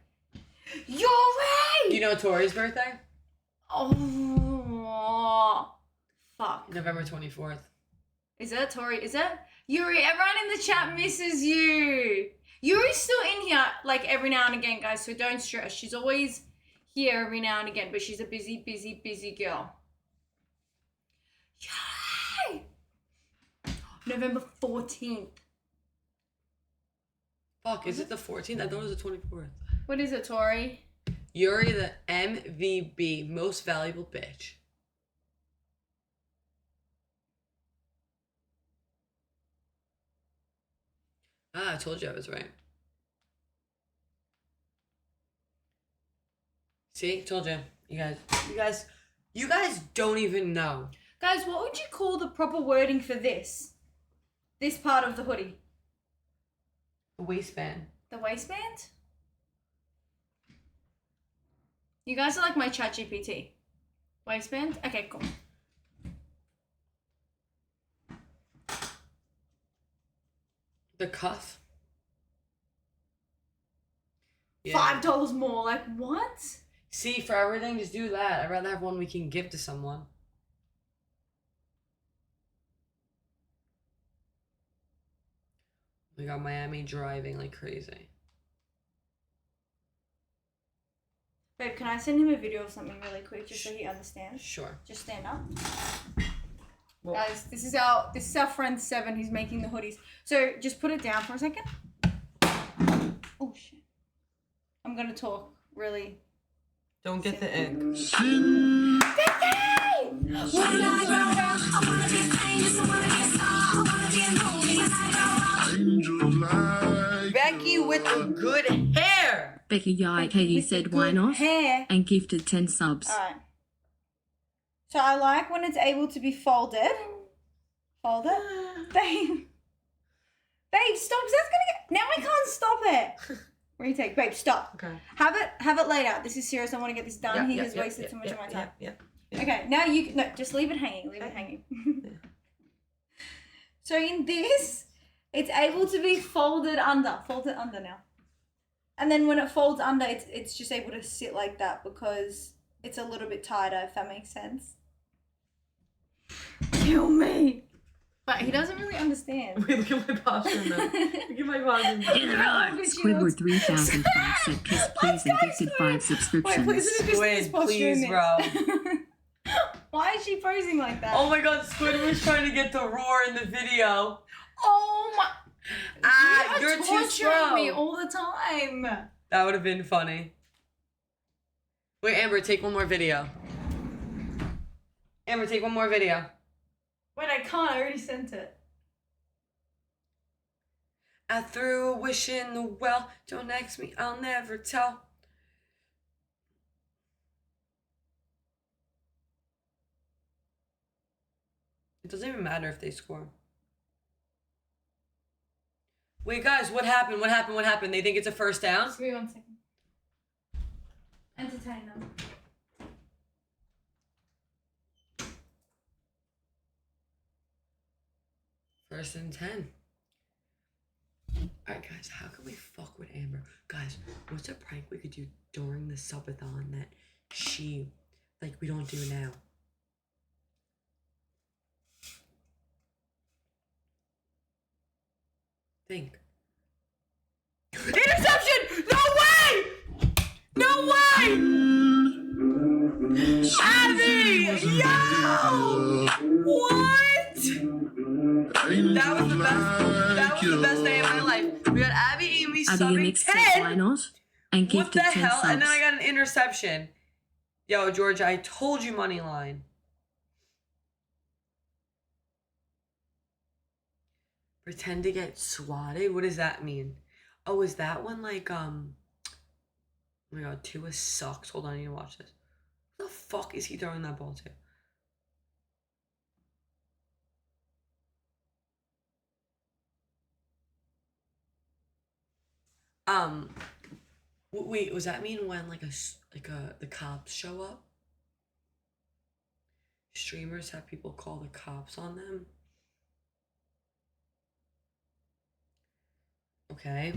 Yuri! You know Tori's birthday? Oh, fuck. November 24th. Is that Tori? Is that Yuri? Everyone in the chat misses you. Yuri's still in here, like every now and again, guys. So don't stress. She's always here every now and again, but she's a busy, busy, busy girl. Yay! November 14th. Fuck, is it the 14th? I thought it was the 24th. What is it, Tori? Yuri, the MVB, most valuable bitch. Ah, I told you I was right. See, told you. You guys don't even know. Guys, what would you call the proper wording for this? This part of the hoodie? The waistband. The waistband? You guys are like my chat GPT. Waistband? Okay, cool. The cuff. $5 more. Like, what? See, for everything, just do that. I'd rather have one we can give to someone. We got Miami driving like crazy. Babe, can I send him a video of something really quick just so he understands? Sure. Just stand up. Well, Guys, this is our friend Seven. He's making the hoodies. So just put it down for a second. Oh shit. I'm gonna talk really. don't get the ick. Becky with the good hair. Becky Yike said why not Hair. and gifted 10 subs. Alright. So I like when it's able to be folded. Fold it. Babe. Babe, stop. That's gonna get. Now I can't stop it. Retake. Babe, stop. Okay. Have it laid out. This is serious. I want to get this done. He has wasted too much of my time. Yeah. Okay, now you can. No, just leave it hanging. Leave it hanging. So in this, it's able to be folded under. Fold it under now. And then when it folds under, it's just able to sit like that because it's a little bit tighter, if that makes sense. Kill me. But he doesn't really understand. Wait, look at my posture now. Look at my posture. Squidward 3005 said kiss please and gifted 5 Wait, subscriptions. please, this is Squid, posture please, in this. bro. Why is she posing like that? Oh my god, Squid was trying to get the roar in the video. Oh my. You're too torturing slow. me all the time. That would have been funny. Wait, Amber, take one more video. Amber, take one more video. Wait, I can't. I already sent it. I threw a wish in the well. Don't ask me, I'll never tell. It doesn't even matter if they score. Wait, guys, what happened? What happened? What happened? They think it's a first down? Just give me 1 second. Entertain them. First and 10. Alright, guys, how can we fuck with Amber? Guys, what's a prank we could do during the subathon that we don't do now? Think. Interception! No way! No way! Abby! Yo! What? That was the best day of my life. We got Abby Amy Abby subbing Mix said why 10. not and What gifted the 10 hell? subs. And then I got an interception. Yo, Georgia, I told you money line. Pretend to get swatted? What does that mean? Oh, is that when oh my god, Tua sucks. Hold on, I need to watch this. What the fuck is he throwing that ball to? Wait, was that mean when the cops show up? Streamers have people call the cops on them? Okay.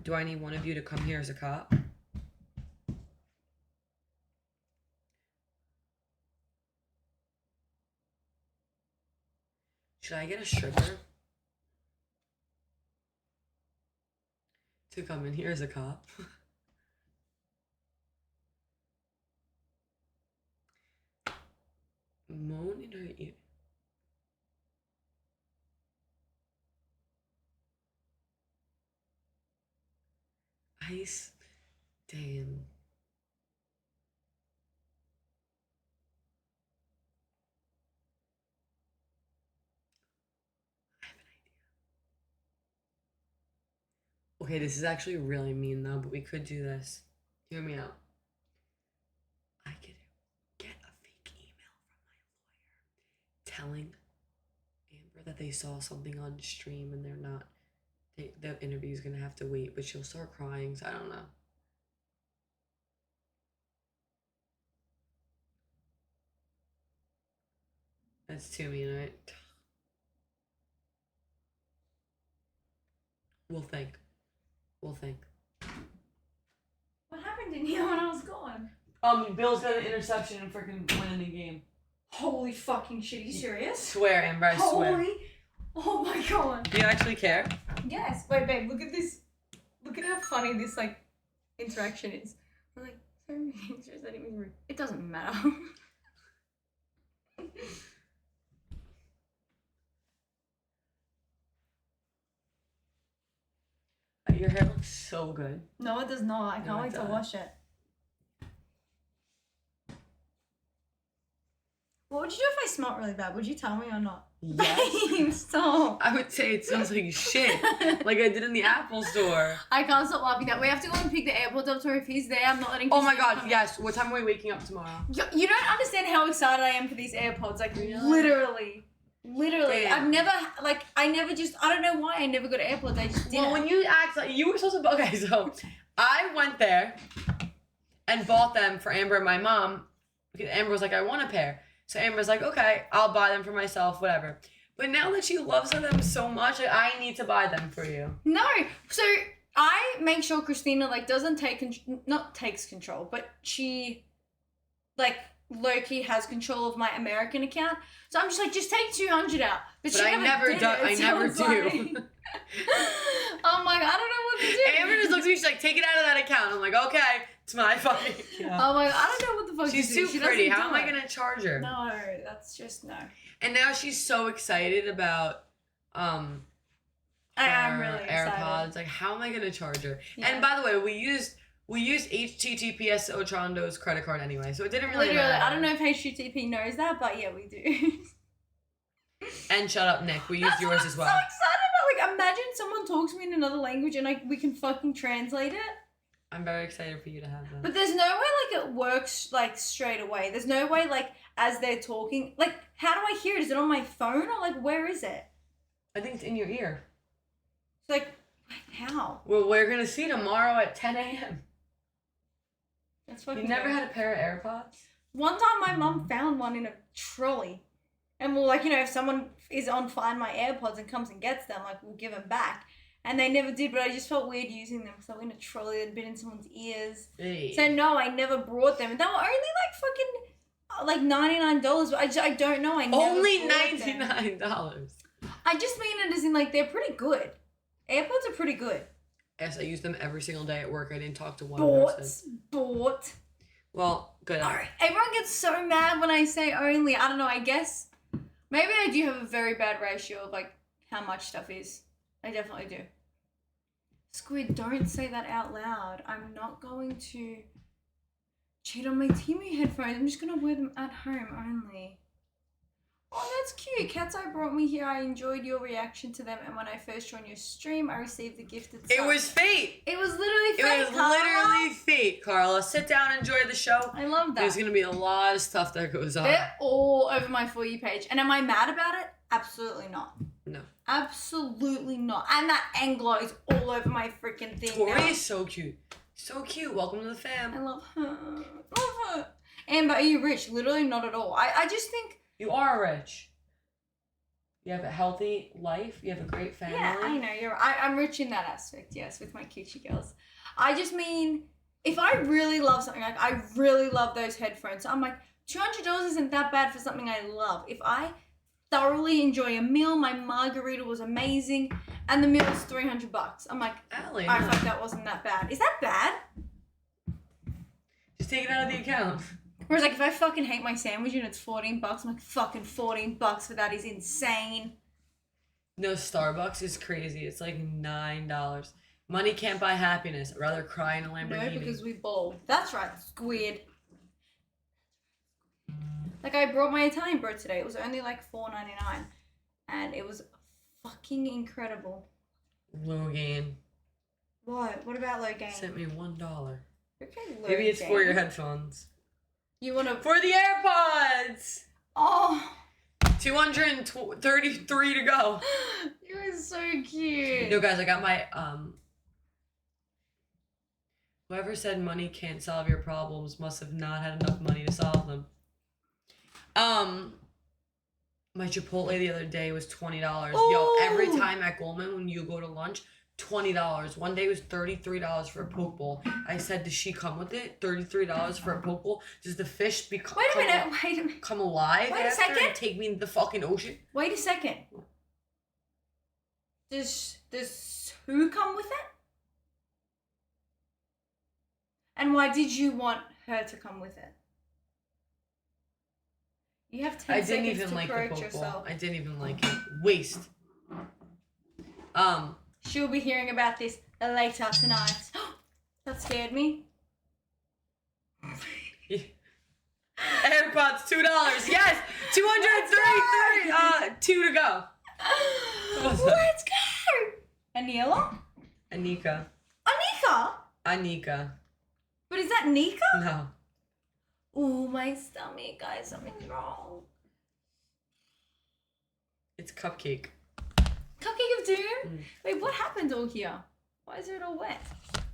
Do I need one of you to come here as a cop? Should I get a stripper to come in here as a cop? Moan in her ear. Ice. Damn. I have an idea. Okay, this is actually really mean though, but we could do this. Hear me out. I could get a fake email from my lawyer telling Amber that they saw something on stream and they're not. The interview's gonna have to wait, but she'll start crying, so I don't know. That's too mean, right? We'll think. We'll think. What happened in here when I was gone? Bill's got an interception and freaking winning the game. Holy fucking shit, are you serious? Swear, Amber, I swear. Holy. Oh my god. Do you actually care? Yes. Wait, babe, look at this. Look at how funny this, like, interaction is. We're like, so is that even rude? It doesn't matter. Your hair looks so good. No, it does not. I No, can't it wait to does. wash it. What would you do if I smelled really bad? Would you tell me or not? Yes. Babe, stop. I would say it smells like shit, like I did in the Apple store. I can't stop laughing that. We have to go and pick the AirPods up, so if he's there, I'm not letting Oh my Christina god, come yes. What time are we waking up tomorrow? You don't understand how excited I am for these AirPods. Like, Really? literally. Damn. I've never, like, I don't know why I never got AirPods. I just didn't. Well, when you act like you were supposed to, okay, so I went there and bought them for Amber and my mom because Amber was like, I want a pair. So Amber's like, okay, I'll buy them for myself, whatever. But now that she loves them so much, like, I need to buy them for you. No. So I make sure Christina, like, doesn't not takes control, but she, like, low-key has control of my American account. So I'm just like, just take 200 out. But she I never did do. it, I so never it's do. like- I'm like, I don't know what to do. Amber just looks at me, she's like, take it out of that account. I'm like, okay, it's my fucking account. I'm like, I don't know what the fuck She's to do. too She pretty. doesn't How do am I it. gonna charge her? No, that's just no. And now she's so excited about I'm her really AirPods. excited. Like, how am I gonna charge her? Yeah. And by the way, we used HTTPS Otrando's credit card anyway, so it didn't really Literally, matter. I don't know if HTTP knows that, but yeah, we do. And shut up, Nick. We used That's what yours I'm as well. so excited about. Like, imagine someone talks to me in another language and like we can fucking translate it. I'm very excited for you to have them. But there's no way like it works like straight away. There's no way like as they're talking. Like, how do I hear it? Is it on my phone or like where is it? I think it's in your ear. It's like how? Well, we're gonna see tomorrow at 10 a.m. That's fucking. You never weird. had a pair of AirPods? One time my mum found one in a trolley. And we're like, you know, if someone is on Find My AirPods and comes and gets them, like, we'll give them back. And they never did, but I just felt weird using them because they were in a trolley and been in someone's ears. Hey. So, no, I never brought them. And they were only, like, fucking, like, $99. But I don't know. I never Only brought them. $99. I just mean it as in, like, they're pretty good. AirPods are pretty good. Yes, I use them every single day at work. I didn't talk to one person. Bought. Well, good. Alright, everyone gets so mad when I say only. I don't know, I guess maybe I do have a very bad ratio of like how much stuff is. I definitely do. Squid, don't say that out loud. I'm not going to cheat on my Timu headphones. I'm just gonna wear them at home only. Oh, that's cute. Cat's Eye brought me here. I enjoyed your reaction to them, and when I first joined your stream, I received the gifted It sub. was fate. It was literally It fake, was Carla. literally fate, Carla. Sit down, enjoy the show. I love that. There's gonna be a lot of stuff that goes on. They're all over my For You page. And am I mad about it? Absolutely not. No. Absolutely not. And that Anglo is all over my freaking thing Tori now. is so cute. So cute. Welcome to the fam. I love her. Love her. Amber, are you rich? Literally not at all. I just think, You are rich. You have a healthy life. You have a great family. yeah, I know. I'm rich in that aspect, yes, with my Kichi girls. I just mean, if I really love something, like I really love those headphones, so I'm like, $200 isn't that bad for something I love. If I thoroughly enjoy a meal, my margarita was amazing, and the meal was $300. I'm like, Allie, I no. fuck, that wasn't that bad. Is that bad? Just take it out of the account. Whereas like if I fucking hate my sandwich and it's $14, I'm like, fucking $14 for that is insane. No, Starbucks is crazy. It's like $9. Money can't buy happiness. I'd rather cry in a Lamborghini. No, because we bowl. That's right, squid. Like I brought my Italian bread today. It was only like $4.99, and it was fucking incredible. Logan What? What about Logan? sent me $1. Okay, Maybe it's for your Logan. headphones. You wanna? For the AirPods! Oh, 233 to go. you're so cute. No, guys, I got my, whoever said money can't solve your problems must have not had enough money to solve them. My Chipotle the other day was $20. Yo, every Ooh. time at Goldman when you go to lunch, $20. One day was $33 for a poke bowl. I said, does she come with it? $33 for a poke bowl? Does the fish become Wait a minute. Wait a minute. come alive Wait a after second. and take me into the fucking ocean? Wait a second. Does Does who come with it? And why did you want her to come with it? You have 10 I didn't seconds even to like the correct Pokeball. yourself. I didn't even like it. Waste. She'll be hearing about this later tonight. That scared me. AirPods, $2. Yes, 233. 2 to go. Let's go. Anila? Anika. Anika? But is that Nika? No. Oh, my stomach, guys. Something's wrong. It's Cupcake. Cupcake of Doom? Wait, what happened all here? Why is it all wet?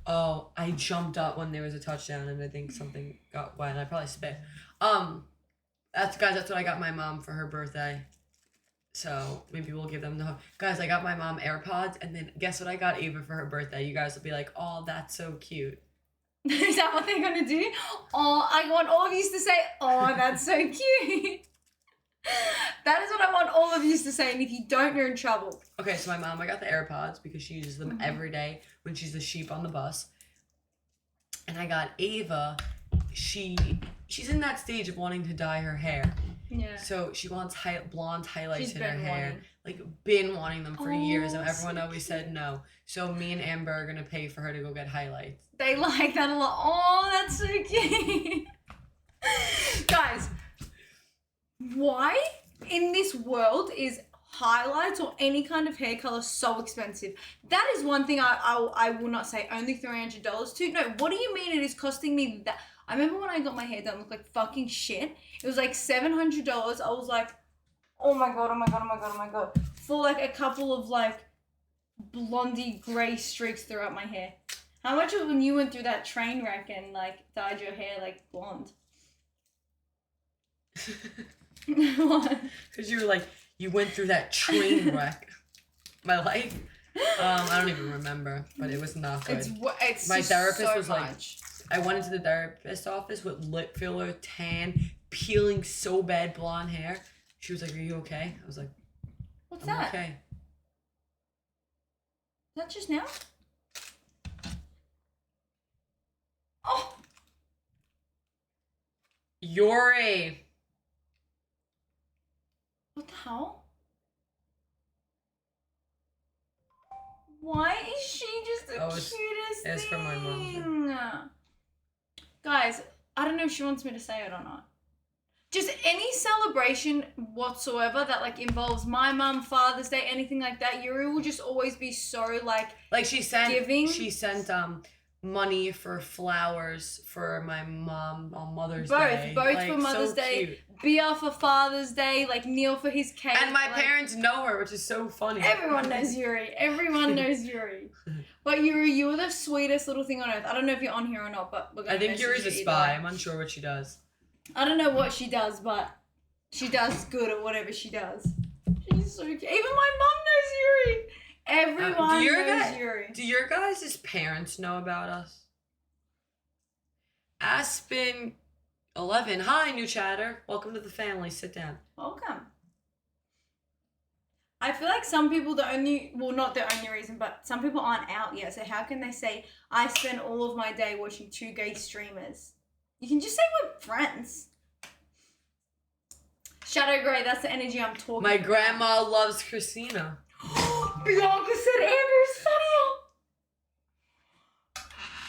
Oh, I jumped up when there was a touchdown and I think something got wet and I probably spit. That's what I got my mom for her birthday. So maybe we'll give them the guys. I got my mom AirPods and then guess what I got Ava for her birthday? You guys will be like, oh, that's so cute. Is that what they're gonna do? Oh, I want all of you to say, oh, that's so cute. That is what I want all of you to say, and if you don't, you're in trouble. Okay, so my mom, I got the AirPods because she uses them every day when she's the sheep on the bus. And I got Ava, she's in that stage of wanting to dye her hair. Yeah. So she wants blonde highlights She's in her been hair. wanting. Like, been wanting them for years, and Oh, everyone so always said no. So me and Amber are gonna pay for her to go get highlights. They like that a lot. Oh, that's so cute. Guys, why in this world is highlights or any kind of hair color so expensive? That is one thing I will not say only $300 to. No, what do you mean it is costing me that? I remember when I got my hair done, it looked like fucking shit. It was like $700. I was like, oh my god, oh my god, oh my god, oh my god. For like a couple of like blondie gray streaks throughout my hair. How much was when you went through that train wreck and like dyed your hair like blonde? What? Because you were like, you went through that train wreck. My life? I don't even remember, but it was not good. It's My just therapist so was like, much. I went into the therapist office with lip filler, tan, peeling so bad blonde hair. She was like, are you okay? I was like, What's I'm that? okay. Is that just now? Oh, Yuri. what the hell? Why is she just the Oh, it's cutest for my mom. thing? Guys, I don't know if she wants me to say it or not. Just any celebration whatsoever that like involves my mum, Father's Day, anything like that, Yuri will just always be so like She sent Giving? money for flowers for my mom on Mother's both Day. for Mother's so Day, cute. Bia for Father's Day, like Neil for his cake. And my like, parents know her, which is so funny. Everyone knows Yuri. Everyone knows Yuri. But Yuri, you were the sweetest little thing on earth. I don't know if you're on here or not, but we're gonna I think message Yuri's a you either spy. way. I'm unsure what she does. I don't know what she does, but she does good at whatever she does. She's so cute. Even my mum knows Yuri. Everyone knows Yuri. Do your guys' parents know about us? Aspen 11. Hi, new chatter. Welcome to the family. Sit down. Welcome. I feel like some people not the only reason, but some people aren't out yet. So how can they say, I spend all of my day watching two gay streamers? You can just say we're friends. Shadow Grey, that's the energy I'm talking My about. grandma loves Christina. Bianca said Amber's funnier.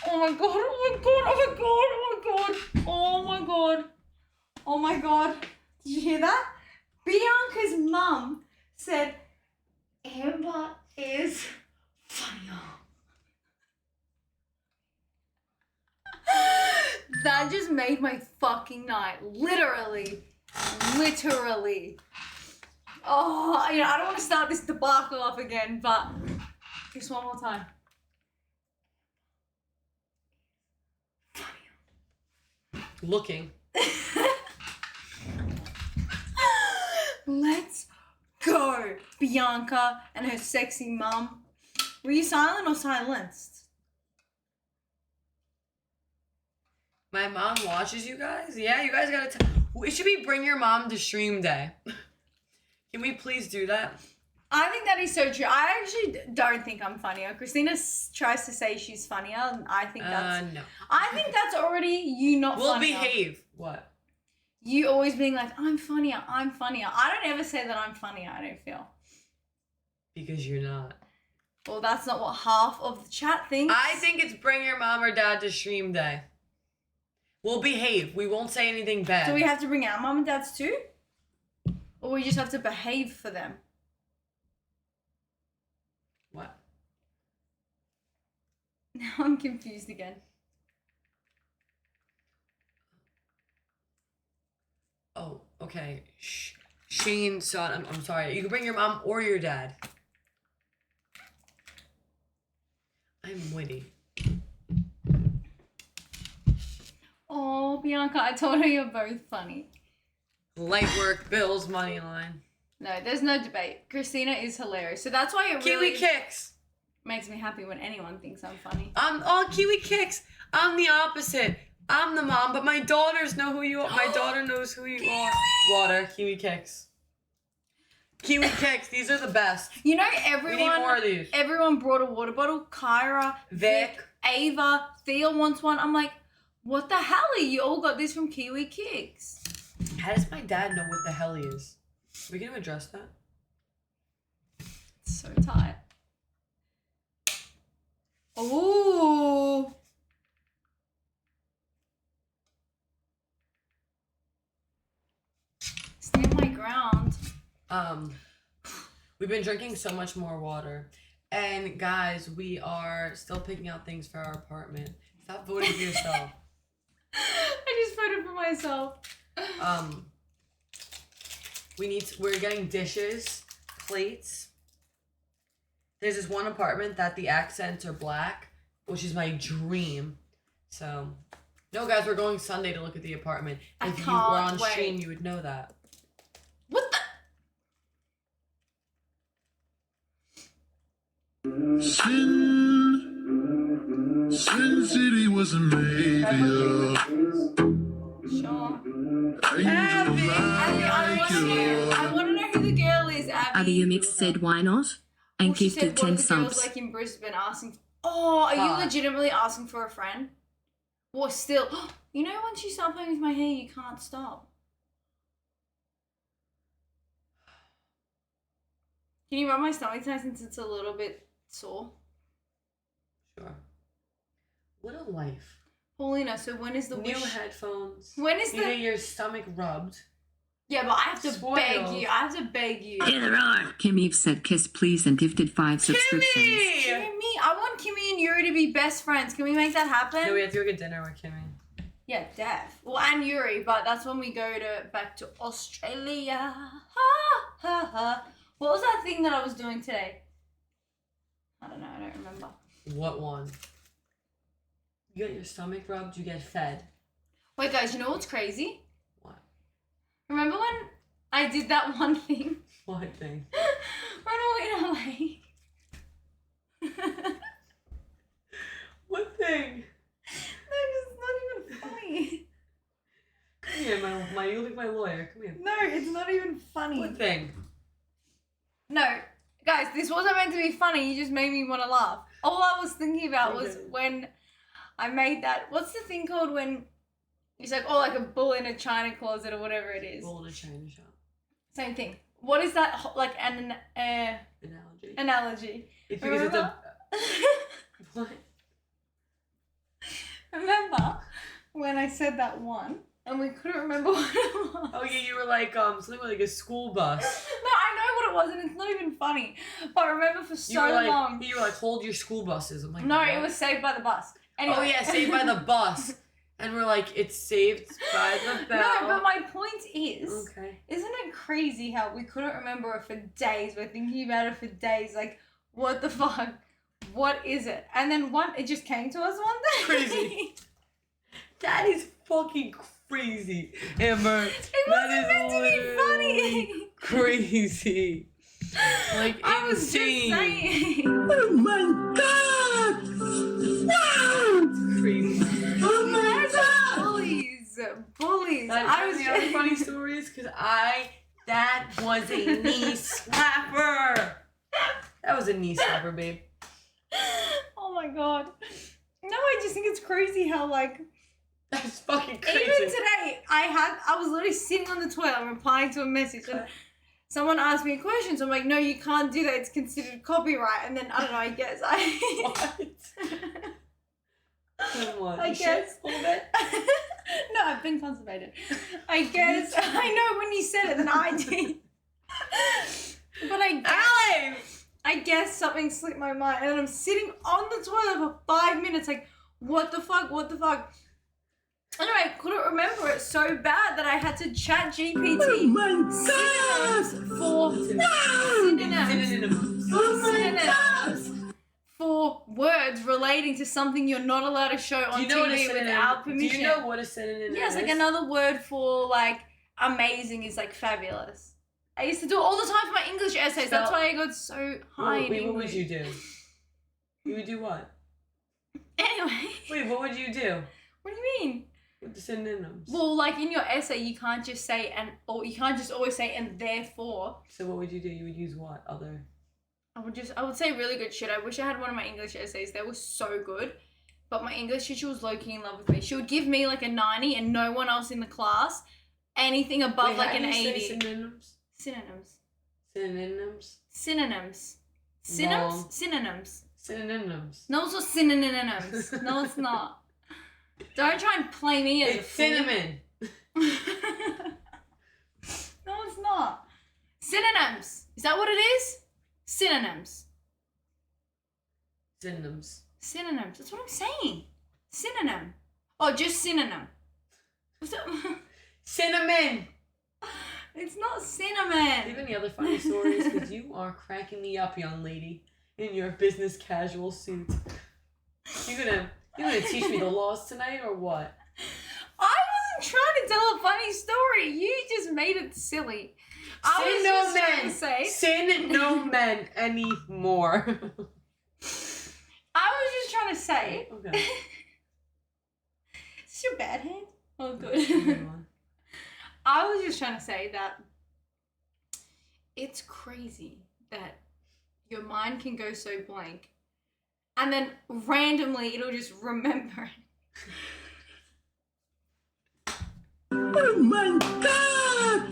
Oh my god, oh my god, oh my god, oh my god, oh my god, oh my god. Did you hear that? Bianca's mum said Amber is funnier. That just made my fucking night. Literally. Oh, I don't want to start this debacle off again, but just one more time. Looking. Let's go, Bianca and her sexy mum. Were you silent or silenced? My mom watches you guys? Yeah, you guys gotta it should be bring your mom to stream day. Can we please do that? I think that is so true. I actually don't think I'm funnier. Christina tries to say she's funnier, and I think that's. No. I think that's already you not We'll funnier. behave. What? You always being like, I'm funnier, I'm funnier. I don't ever say that I'm funnier, I don't feel. Because you're not. Well, that's not what half of the chat thinks. I think it's bring your mom or dad to stream day. We'll behave. We won't say anything bad. Do we have to bring our mum and dads too? Or we just have to behave for them? What? Now I'm confused again. Oh, okay. Shane, son, I'm sorry. You can bring your mom or your dad. I'm witty. Oh, Bianca, I told her you're both funny. Light work, bills, money line. No, there's no debate. Christina is hilarious. So that's why it Kiwi really kicks. makes me happy when anyone thinks I'm funny. Kiwi kicks. I'm the opposite. I'm the mom, but my daughters know who you are. My daughter knows who you are. Water, Kiwi kicks. Kiwi kicks. These are the best. You know, We need more of these. everyone brought a water bottle. Kyra, Vic. Ava, Thea wants one. I'm like, what the hell? You all got this from Kiwi Kicks. How does my dad know what the hell he is? We can address that. It's so tight. Ooh. Stand my ground. We've been drinking so much more water. And guys, we are still picking out things for our apartment. Stop voting for yourself. I just voted for myself. We're getting dishes, plates. There's this one apartment that the accents are black, which is my dream. So, no guys, we're going Sunday to look at the apartment. I If you were can't on wait. stream, you would know that. What the? Sin City wasn't made for you. Sure. Angels I like you. want to know who the girl is, Abby. Abby Umix said why not? And Well, she gifted said, what 10 are the girls subs. like in Brisbane asking? Oh, are you Fuck. legitimately asking for a friend? Or still, you know, once you start playing with my hair, you can't stop. Can you rub my stomach tonight since it's a little bit sore? Sure. What a life. Paulina, so when is the New wish? headphones. When is You the? get your stomach rubbed. Yeah, but I have to Spoiled. beg you. I have to beg you. Kim Eve said kiss please and gifted 5 subscriptions. Kimmy! Kimmy, I want Kimmy and Yuri to be best friends. Can we make that happen? No, we have to go get dinner with Kimmy. Yeah, Def. Well, and Yuri, but that's when we go back to Australia. Ha ha ha. What was that thing that I was doing today? I don't know. I don't remember. What one? You get your stomach rubbed, you get fed. Wait, guys, you know what's crazy? What? Remember when I did that one thing? What thing? When we were in LA. What thing? It's not even funny. Come here, you look my lawyer. Come here. No, it's not even funny. What thing? No, guys, this wasn't meant to be funny. You just made me want to laugh. All I was thinking about was Okay. when I made that. What's the thing called when it's like, oh, like a bull in a china closet or whatever it is? Roll to China shop. Same thing. What is that? Like an Analogy. analogy. It's because it's a. Remember? What? Remember when I said that one and we couldn't remember what it was? Oh yeah, you were like something like a school bus. No, I know what it was and it's not even funny. But I remember for You so were like long. you were like hold your school buses. I'm like No, what? it was Saved by the Bus. Anyway. Oh yeah, Saved by the Bus. And we're like, it's saved by the bell. No, but my point is, Okay. isn't it crazy how we couldn't remember it for days? We're thinking about it for days. Like, what the fuck? What is it? And then it just came to us one day. Crazy. That is fucking crazy, Amber. It wasn't meant to be funny. Crazy. Like I was insane. just saying. Oh my god! Wow! Crazy. Oh my god! Bullies. Bullies. That, I was the other funny story is because I That was a knee slapper. That was a knee slapper, babe. Oh my god. No, I just think it's crazy how like That's fucking crazy. even today I was literally sitting on the toilet replying to a message and someone asked me a question, so I'm like, no, you can't do that, it's considered copyright. And then I don't know, I guess What? I You shit guess. a little bit? No, I've been constipated. I guess I know when you said it, then I did. But I guess something slipped my mind, and then I'm sitting on the toilet for 5 minutes, like, what the fuck? Anyway, I couldn't remember it so bad that I had to chat GPT synonyms for words relating to something you're not allowed to show on TV without permission. Do you know what a synonym is? Yes, like another word for like amazing is like fabulous. I used to do it all the time for my English essays. That's why I got so high in English. What would you do? You would do what? Anyway. Wait, what would you do? What do you mean? With the synonyms. Well, like in your essay, you can't just say or you can't just always say and therefore. So what would you do? You would use what other? I would say really good shit. I wish I had one of my English essays. They were so good. But my English teacher was low-key in love with me. She would give me like a 90 and no one else in the class anything above like an 80. Synonyms. Synonyms. Synonyms. Synonyms. Wrong. Synonyms. Synonyms. No, it's not synonyms. No, it's not. Don't try and play me as It's a fool. cinnamon. No, it's not. Synonyms. Is that what it is? Synonyms. Synonyms. Synonyms. That's what I'm saying. Synonym. Oh, just synonym. What's that? Cinnamon. It's not Do you cinnamon. have any other funny stories? Because you are cracking me up, young lady, in your business casual suit. You gonna teach me the laws tonight or what? I wasn't trying to tell a funny story. You just made it silly. I was just trying to say. Sin no men anymore. I was just trying to say. Okay. Is this your bad hand? Oh, Moving good. on. I was just trying to say that it's crazy that your mind can go so blank and then randomly it'll just remember it. Oh my god!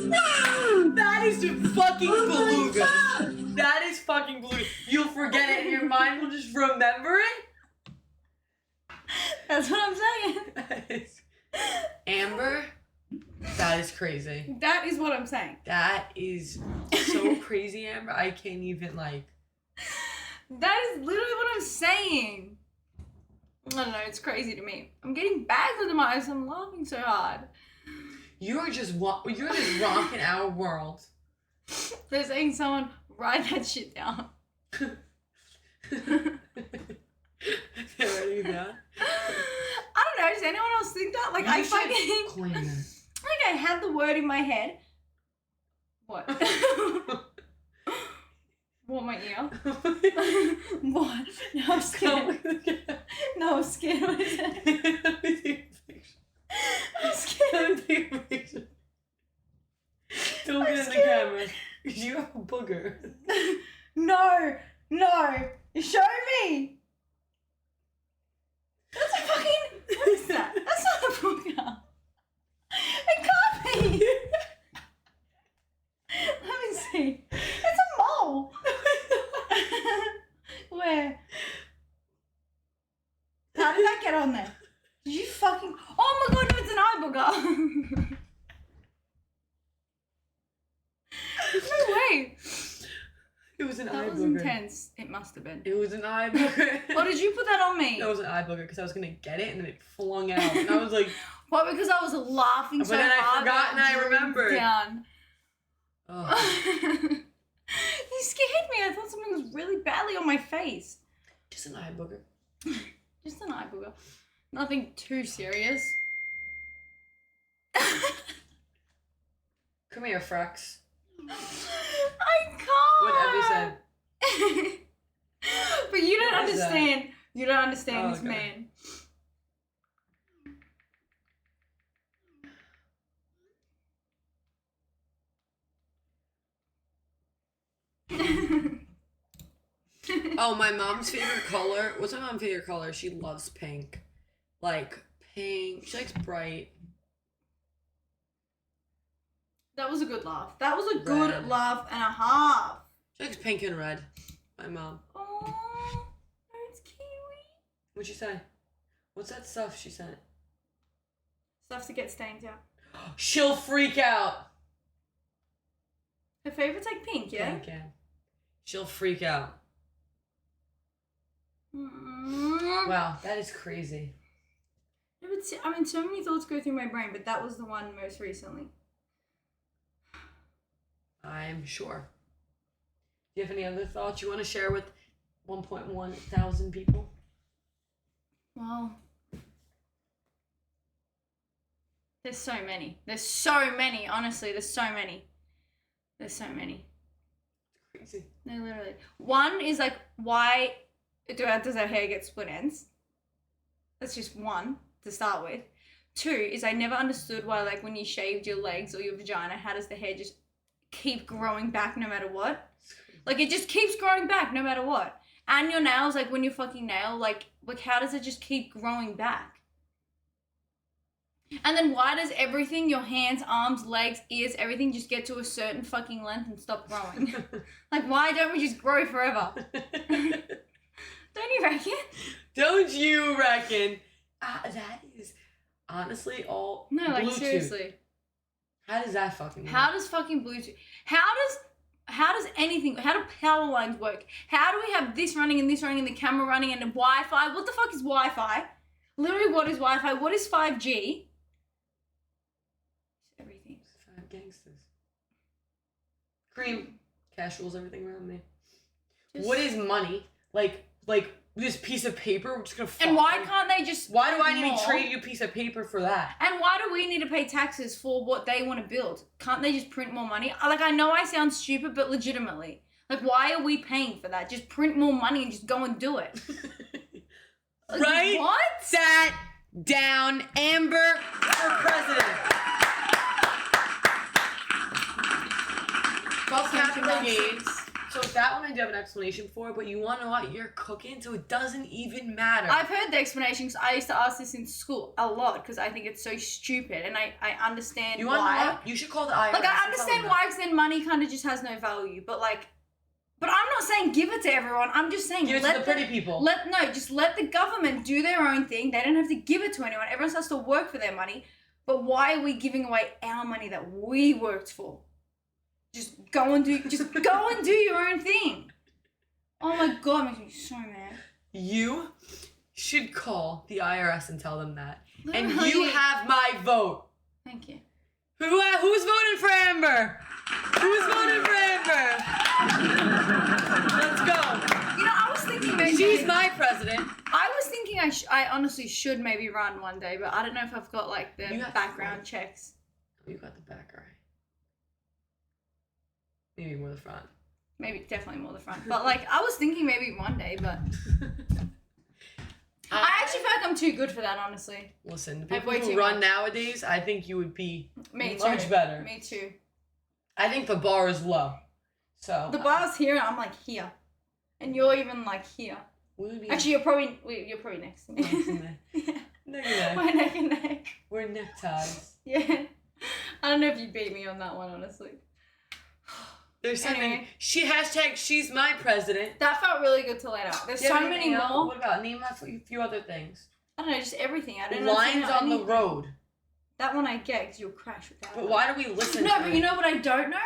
No! That is just fucking beluga. That is fucking beluga. You'll forget it and your mind will just remember it? That's what I'm saying. That is... Amber, that is crazy. That is what I'm saying. That is so crazy, Amber. I can't even, like... That is literally what I'm saying. I don't know, it's crazy to me. I'm getting bags under my eyes. I'm laughing so hard. You're just rocking our world. They're saying someone write that shit down. They're writing it down. I don't know, does anyone else think that? Like, I fucking... Claim it. Like, I had the word in my head. What? What, my ear? What? No, I'm scared. No, I'm scared. What is it? I'm scared. Don't get in the camera. You have a booger. No, show me. That's a fucking. What is that? That's not a booger. It can't be. Let me see. It's a mole. Where? How did that get on there? Did you fucking? Oh my god! No, it's an eye booger. No way. It was an eye That was booger. intense. It must have been. It was an eye booger. Or did you put that on me? That was an eye booger because I was gonna get it and then it flung out and I was like, What? Because I was laughing But so then I hard. forgot that and I drew remembered. Down. oh, You scared me. I thought something was really badly on my face. just an eye booger. Just an eye booger. Nothing too serious. Come here, Frex. I can't. What episode? But you don't What is that? understand. You don't understand Oh, this okay. man. Oh, my mom's favorite color. What's my mom's favorite color? She loves pink. Like pink. She likes bright. That was a good laugh. That was a good Red. laugh and a half. She likes pink and red. My mom. Oh, it's kiwi. What'd she say? What's that stuff she sent? Stuff to get stains out. She'll freak out. Her favorite's like pink, yeah? Pink, yeah. She'll freak out. Mm. Wow, that is crazy. Yeah, but I mean, so many thoughts go through my brain, but that was the one most recently. I'm sure. Do you have any other thoughts you want to share with 1.1 thousand people? Well, there's so many. There's so many, honestly. There's so many. There's so many. Crazy. No, literally. One is like, why does our hair get split ends? That's just one to start with. Two is I never understood why, like, when you shaved your legs or your vagina, how does the hair just keep growing back no matter what? Like, it just keeps growing back no matter what. And your nails, like, when you fucking nail, like how does it just keep growing back? And then why does everything, your hands, arms, legs, ears, everything just get to a certain fucking length and stop growing? Like, why don't we just grow forever? Don't you reckon? Don't you reckon? That is honestly all No, like, Bluetooth. seriously. How does that fucking work? How does fucking Bluetooth... How does anything... How do power lines work? How do we have this running and this running and the camera running and the Wi-Fi? What the fuck is Wi-Fi? Literally, what is Wi-Fi? What is 5G? Everything. Five gangsters. Cream. Cash rules everything around me. Just- What is money? Like this piece of paper? We're just gonna And why fuck- can't they just... Why do I print need more? to trade you a piece of paper for that? And why do we need to pay taxes for what they want to build? Can't they just print more money? Like, I know I sound stupid, but legitimately. Like, why are we paying for that? Just print more money and just go and do it. Like, Right? What? Sat down, Amber for president. Fuck Catherine Gates. So that one I do have an explanation for, but you want to know what? You're cooking, so it doesn't even matter. I've heard the explanation because I used to ask this in school a lot because I think it's so stupid and I understand you want to know why. what? You should call the IRS. Like, I and tell understand them why because then money kind of just has no value. But I'm not saying give it to everyone. I'm just saying that. Give it to the pretty people. Just let the government do their own thing. They don't have to give it to anyone. Everyone has to work for their money. But why are we giving away our money that we worked for? Just go and do your own thing. Oh my god, it makes me so mad. You should call the IRS and tell them that. And Literally. you have my vote. Thank you. Who's voting for Amber? Who's voting for Amber? Let's go. You know, I was thinking maybe She's my president. I was thinking I honestly should maybe run one day, but I don't know if I've got like the You have to background run. checks. You got the back, right? Maybe more the front. Maybe definitely more the front. But like I was thinking maybe one day, but I actually feel like I'm too good for that, honestly. Listen, the I have people way who too run much. nowadays, I think you would be Me much too. better. Me too. I think the bar is low. So The bar's here and I'm like here. And you're even like here. we would be Actually you're probably next to me. neck and neck. Yeah. Neck and neck. We're neck and neck. We're neckties. Yeah. I don't know if you beat me on that one, honestly. There's something. Anyway. She's my president. That felt really good to let out. There's Do you have so many anything else? more. What about name a few other things? I don't know, just everything. I don't know. Lines on the road. That one I get because you'll crash with that. But one. why do we listen No, to but it? you know what I don't know?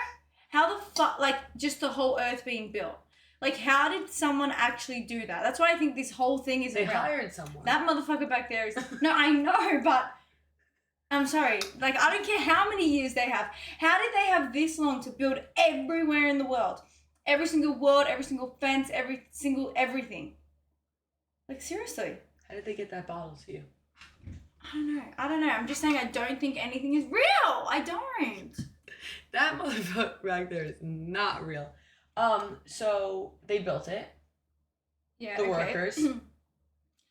How the fuck, like, just the whole Earth being built. Like, how did someone actually do that? That's why I think this whole thing is They real. hired someone. That motherfucker back there is. No, I know, but. I'm sorry. Like, I don't care how many years they have. How did they have this long to build everywhere in the world? Every single word, every single fence, every single everything. Like, seriously. How did they get that bottle to you? I don't know. I'm just saying I don't think anything is real. I don't. That motherfucker back there is not real. So they built it. Yeah, The okay. workers.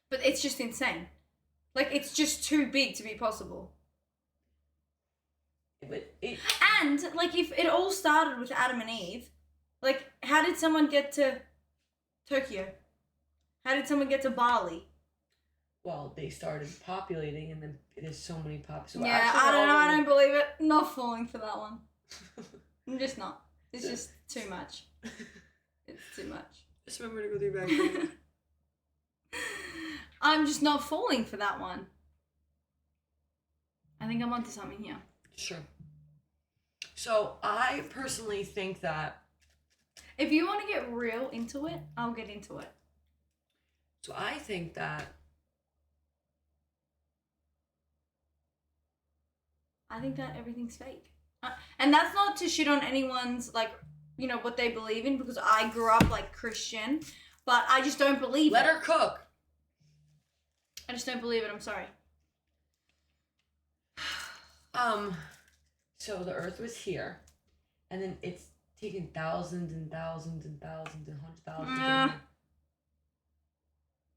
But it's just insane. Like, it's just too big to be possible. But it, And, like, if it all started with Adam and Eve, like, how did someone get to Tokyo. How did someone get to Bali? Well, they started populating, and then there's so many so Yeah, actually I they're don't know. all I over- don't believe it. Not falling for that one. I'm just not. It's just too much. It's too much. Just remember to go through your bag. I'm just not falling for that one. I think I'm onto something here. Sure. So I personally think that. If you want to get real into it, I'll get into it. So I think that. I think that everything's fake. And that's not to shit on anyone's, like, you know, what they believe in, because I grew up, like, Christian, but I just don't believe Let it. her cook. I just don't believe it. I'm sorry. So the Earth was here, and then it's taken thousands and thousands and thousands and hundreds of thousands. Mm.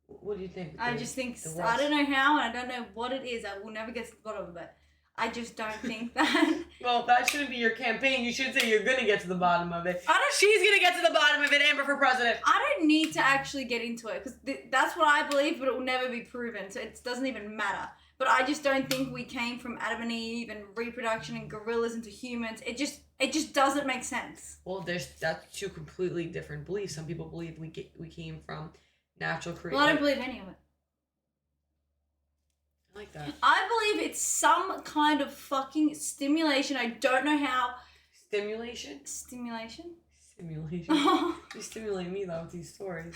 What do you think? I just think, the I West- don't know how, and I don't know what it is. I will never get to the bottom of it. I just don't think that. Well, that shouldn't be your campaign. You should say you're gonna get to the bottom of it. I don't- She's gonna get to the bottom of it. Amber for president. I don't need to actually get into it, because that's what I believe, but it will never be proven, so it doesn't even matter. But I just don't think we came from Adam and Eve and reproduction and gorillas into humans. It just doesn't make sense. Well, that's two completely different beliefs. Some people believe we came from natural creation. Well, I don't believe any of it. I like that. I believe it's some kind of fucking stimulation. I don't know how. Stimulation. Stimulation? Stimulation. You stimulate me though with these stories.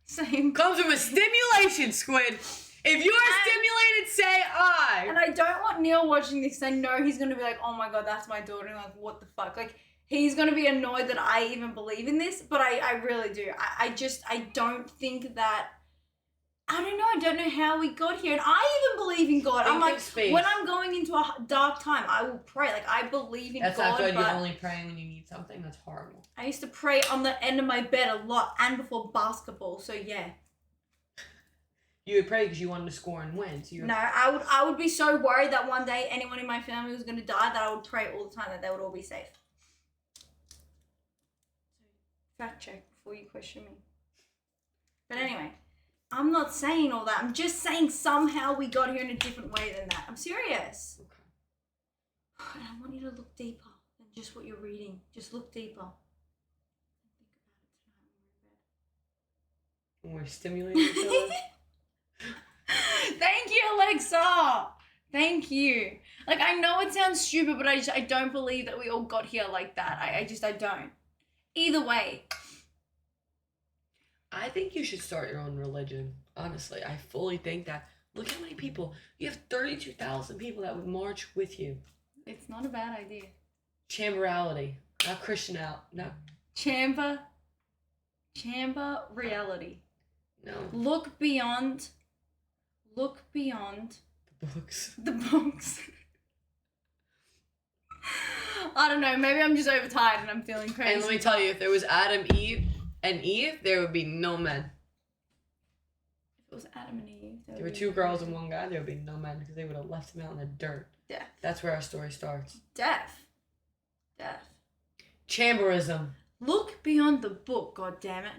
Same. Comes from a stimulation, Squid. If you are stimulated, say I. And I don't want Neil watching this. I know he's going to be like, oh my god, that's my daughter. And like, what the fuck? Like, he's going to be annoyed that I even believe in this. But I really do. I don't think that. I don't know. I don't know how we got here. And I even believe in God. Think I'm of like, space. when I'm going into a dark time, I will pray. Like, I believe in That's God. not good. You're But only praying when you need something. That's horrible. I used to pray on the end of my bed a lot and before basketball. So, yeah. You would pray because you wanted to score and win. So you. No, I would be so worried that one day anyone in my family was going to die that I would pray all the time that they would all be safe. Fact check before you question me. But anyway, I'm not saying all that. I'm just saying somehow we got here in a different way than that. I'm serious. Okay. And I want you to look deeper than just what you're reading. Just look deeper. Think about it tonight when When we're stimulating each other. Thank you, Alexa. Thank you. Like, I know it sounds stupid, but I don't believe that we all got here like that. I don't. Either way. I think you should start your own religion. Honestly, I fully think that. Look how many people. You have 32,000 people that would march with you. It's not a bad idea. Chamberality, not Christian out. No, Chamber reality. no. Look beyond The books. the books. I don't know. Maybe I'm just overtired and I'm feeling crazy. And let me tell you, if there was Adam, Eve, and Eve, there would be no men. If it was Adam and Eve, There were two girls and one guy. There would be no men because they would have left him out in the dirt. Death. That's where our story starts. Death. Chamberism. Look beyond the book, god damn it.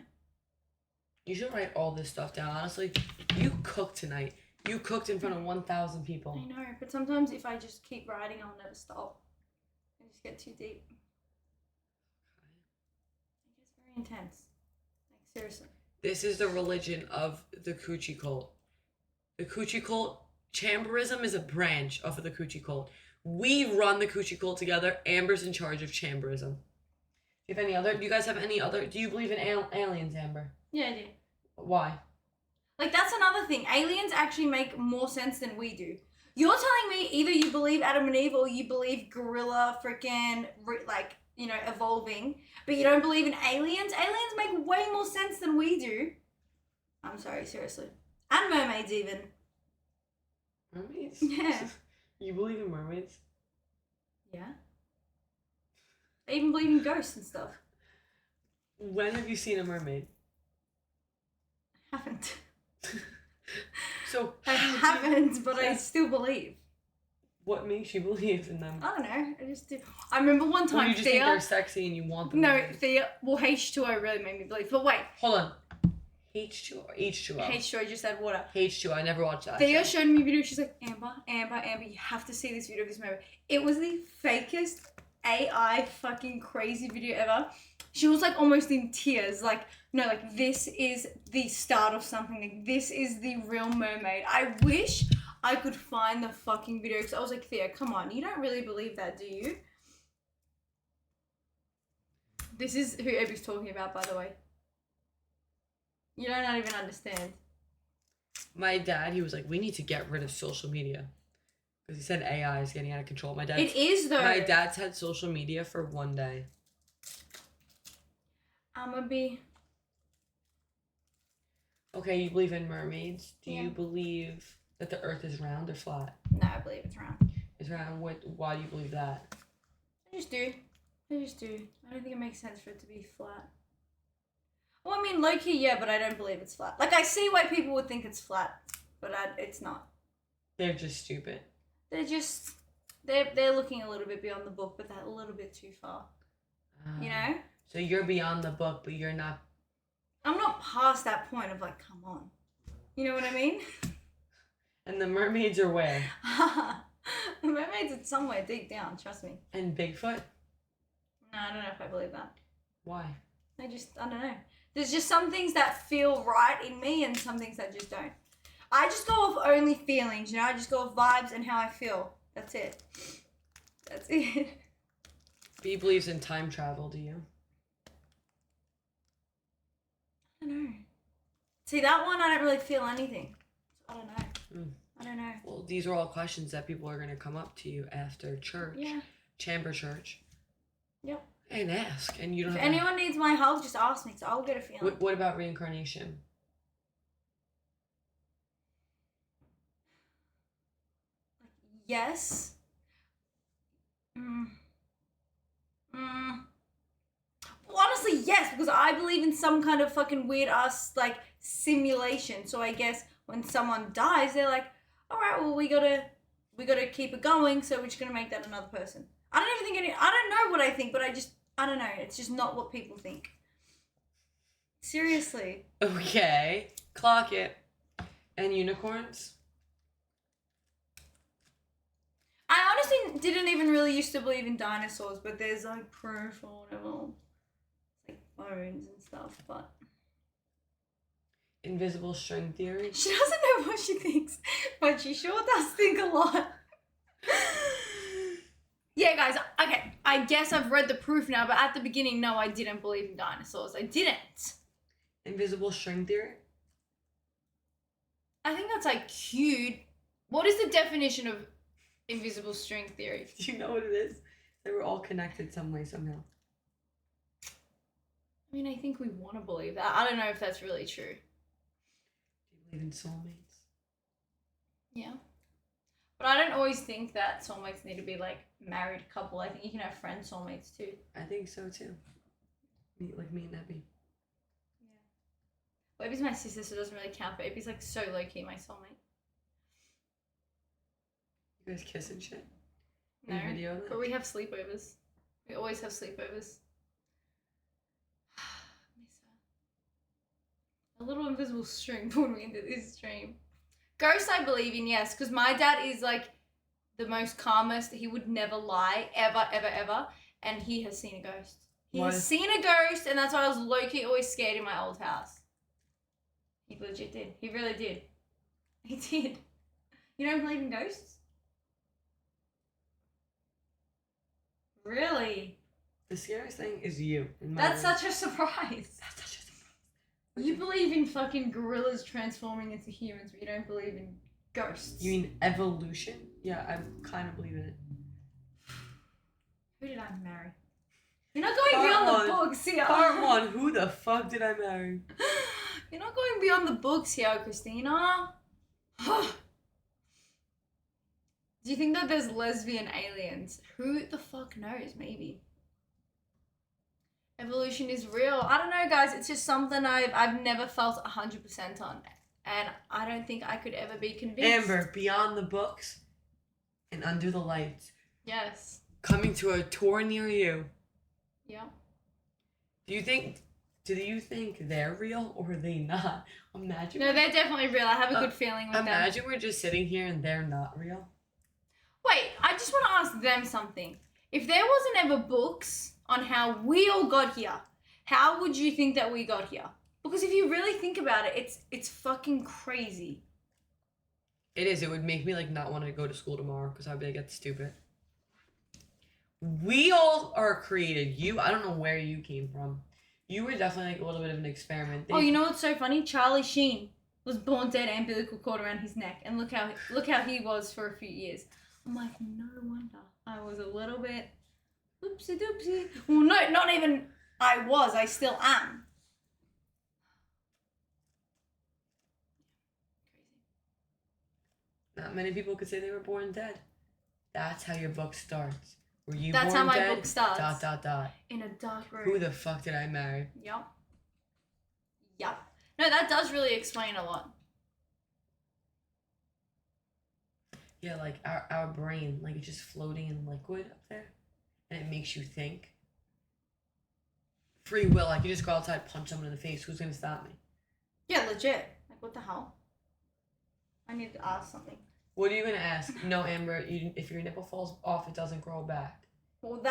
You should write all this stuff down. Honestly, you cooked tonight. You cooked in front of 1,000 people. I know, but sometimes if I just keep writing, I'll never stop. I just get too deep. It gets very intense. Like, seriously. This is the religion of the Coochie cult. The Coochie cult, Chamberism is a branch of the Coochie cult. We run the Coochie cult together. Amber's in charge of Chamberism. Do you have any other? Do you guys have any other? Do you believe in aliens, Amber? Yeah, I do. Why? Like, that's another thing. Aliens actually make more sense than we do. You're telling me either you believe Adam and Eve or you believe gorilla freaking, like, you know, evolving, but you don't believe in aliens? Aliens make way more sense than we do. I'm sorry, seriously. And mermaids, even. Mermaids? Yeah. You believe in mermaids? Yeah. I even believe in ghosts and stuff. When have you seen a mermaid? I haven't. So I haven't, but I still believe. what makes you believe in them? I don't know. I just do. I remember one Well, time you just think Thea. they're sexy and you want them. No, to be. Thea. Well, H2O really made me believe. But wait. Hold on. H2 or H2O? H2O, I just said water. H2O. I never watched that. Theo show. showed me a video. She's like, Amber, you have to see this video of this moment. It was the fakest AI fucking crazy video ever. She was like almost in tears. Like, no, like this is the start of something. Like, this is the real mermaid. I wish I could find the fucking video because I was like, Theo, come on. You don't really believe that, do you? This is who Abby's talking about, by the way. You don't not even understand. My dad, he was like, we need to get rid of social media. Because he said AI is getting out of control. My It is though. dad's had social media for one day. I'ma be. Okay, you believe in mermaids. Do Yeah. you believe that the earth is round or flat? No, I believe it's round. It's round. Why do you believe that? I just do. I don't think it makes sense for it to be flat. Well, I mean, low key, yeah, but I don't believe it's flat. Like, I see why people would think it's flat, but it's not. They're just stupid. They're looking a little bit beyond the book, but that a little bit too far. You know? So you're beyond the book, but you're not. I'm not past that point of like, come on. You know what I mean? And the mermaids are where? The mermaids are somewhere deep down, trust me. And Bigfoot? No, I don't know if I believe that. Why? I don't know. There's just some things that feel right in me and some things that just don't. I just go off only feelings, you know? I just go off vibes and how I feel. That's it. That's it. He believes in time travel, do you? I don't know. See, that one, I don't really feel anything. So I don't know. I don't know. Well, these are all questions that people are going to come up to you after church. Yeah. Chamber church. Yep. And ask. And you don't If have to- anyone needs my help, just ask me, so I'll get a feeling. What about reincarnation? Yes. Well, honestly, yes, because I believe in some kind of fucking weird ass like simulation. So I guess when someone dies, they're like, all right, well we gotta keep it going. So we're just gonna make that another person. I don't even think I don't know what I think, but I don't know. It's just not what people think. Seriously. Okay. Clock it. And unicorns? I honestly didn't even really used to believe in dinosaurs, but there's like proof or whatever. Like bones and stuff, but Invisible string theory? she doesn't know what she thinks, but she sure does think a lot. Yeah, guys, okay, I guess I've read the proof now, but at the beginning, no, I didn't believe in dinosaurs. I didn't. Invisible string theory? I think that's like cute. What is the definition of invisible string theory? Do you know what it is? They were all connected some way, somehow. I mean, I think we want to believe that. I don't know if that's really true. Do you believe in soulmates? Yeah. But I don't always think that soulmates need to be like married couple. I think you can have friend soulmates too. I think so too. Like me and Abby. Well, Abby's my sister, so it doesn't really count, but Abby's like so low key my soulmate. You guys kiss and shit? No, In video? but we have sleepovers. We always have sleepovers. Miss her. A little invisible string pulled me into this stream. Ghosts I believe in, yes, because my dad is like the most calmest. He would never lie, ever, ever, ever. And he has seen a ghost. He What? has seen a ghost, and that's why I was low-key always scared in my old house. He legit did. He really did. He did. You don't believe in ghosts? Really? The scariest thing is you. In my That's room. such a surprise. That's such a surprise. You believe in fucking gorillas transforming into humans, but you don't believe in ghosts. You mean evolution? Yeah, I kind of believe in it. Who did I marry? You're not going Part beyond one. the books here. Part one, who the fuck did I marry? You're not going beyond the books here, Christina. Do you think that there's lesbian aliens? Who the fuck knows? Maybe. Evolution is real. I don't know, guys. It's just something I've never felt 100% on. And I don't think I could ever be convinced. Amber, beyond the books and under the lights. Yes. Coming to a tour near you. Yeah. Do you think Do you think they're real or are they not? Imagine. No, they're definitely real. I have a good feeling with them. Imagine we're just sitting here and they're not real. Wait, I just want to ask them something. If there wasn't ever books on how we all got here, how would you think that we got here? Because if you really think about it, it's fucking crazy. It is. It would make me like not want to go to school tomorrow because I'd be like, that's stupid. We all are created. I don't know where you came from. You were definitely like a little bit of an experiment. Oh, you know what's so funny? Charlie Sheen was born dead, umbilical cord around his neck, and look how he was for a few years. I'm like, no wonder. I was a little bit oopsie doopsie. Well, no, not even I was. I still am. Not many people could say they were born dead. That's how your book starts. Were you That's born how my dead? book starts. ... In a dark room. Who the fuck did I marry? Yup. No, that does really explain a lot. Yeah, like our brain, like it's just floating in liquid up there, and it makes you think. Free will, I could just go outside, punch someone in the face. Who's gonna stop me? Yeah, legit. Like, what the hell? I need to ask something. What are you gonna ask? No, Amber. If your nipple falls off, it doesn't grow back. Well,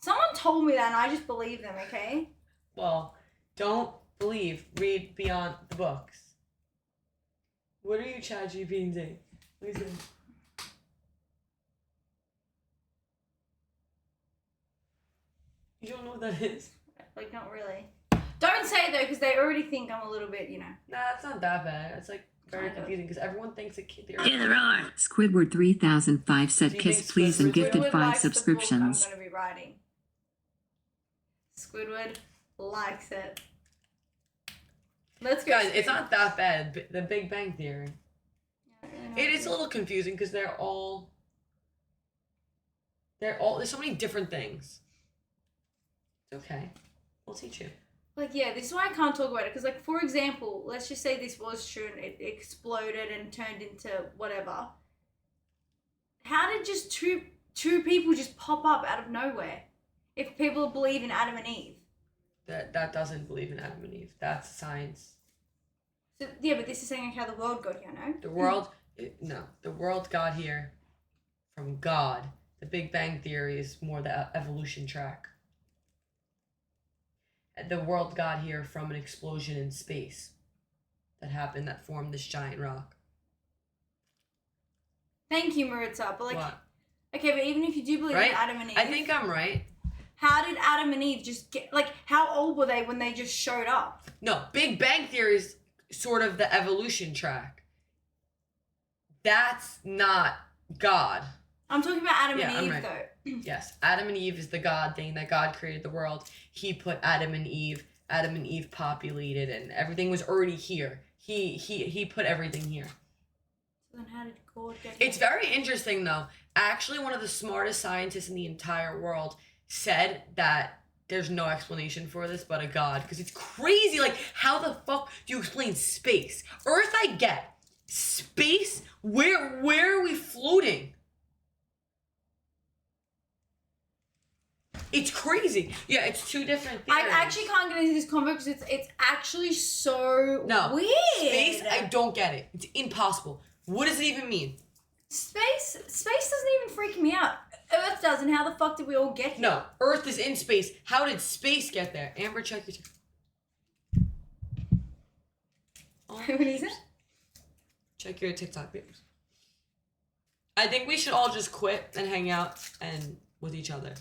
someone told me that, and I just believe them. Okay. Well, don't believe. Read beyond the books. What are you, ChatGPT? Listen. You don't know what that is? Like, not really. Don't say it though, because they already think I'm a little bit, you know. Nah, it's not that bad. It's like very Kind of. confusing because everyone thinks a kid. Squidward 3005 said Do you kiss think please and Squidward gifted Squidward 5 likes the book subscriptions. I'm going to be writing. Squidward likes it. Let's go. Guys, it's not that bad. The Big Bang Theory. Yeah, It is a little confusing because they're all. There's so many different things. It's okay. We'll teach you. Like, yeah, this is why I can't talk about it. Because, like, for example, let's just say this was true and it exploded and turned into whatever. How did just two people just pop up out of nowhere? If people believe in Adam and Eve. That doesn't believe in Adam and Eve. That's science. So, yeah, but this is saying like how the world got here, no? The world, the world got here from God. The Big Bang Theory is more the evolution track. The world got here from an explosion in space that happened that formed this giant rock. Thank you, Maritza. But, like, What? okay, but even if you do believe in Right? Adam and Eve. I think I'm right. How did Adam and Eve just get, like, how old were they when they just showed up? No, Big Bang Theory is sort of the evolution track. That's not God. I'm talking about Adam Yeah, and I'm Eve, right. though. Yes, Adam and Eve is the God thing that God created the world. He put Adam and Eve populated, and everything was already here. He put everything here. So then how did God get here? It's very interesting though. Actually, one of the smartest scientists in the entire world said that there's no explanation for this but a God, because it's crazy. Like, how the fuck do you explain space? Earth, I get. Space? Where are we floating? It's crazy. Yeah, it's two different things. I actually can't get into this convo because it's actually so weird. Space, I don't get it. It's impossible. What does it even mean? Space doesn't even freak me out. Earth does, and how the fuck did we all get here? No, Earth is in space. How did space get there? Amber, check your What is it? check your TikTok videos. I think we should all just quit and hang out and with each other.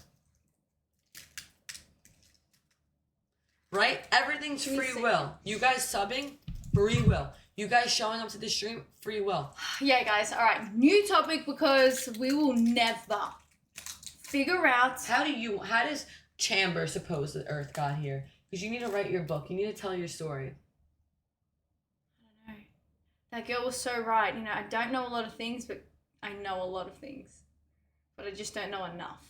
Right? Everything's Can you free say will. You guys subbing, free will. You guys showing up to the stream, free will. Yeah, guys. All right, new topic because we will never figure out. How does Chamber suppose that Earth got here? Because you need to write your book. You need to tell your story. I don't know. That girl was so right. You know, I don't know a lot of things, but I know a lot of things. But I just don't know enough.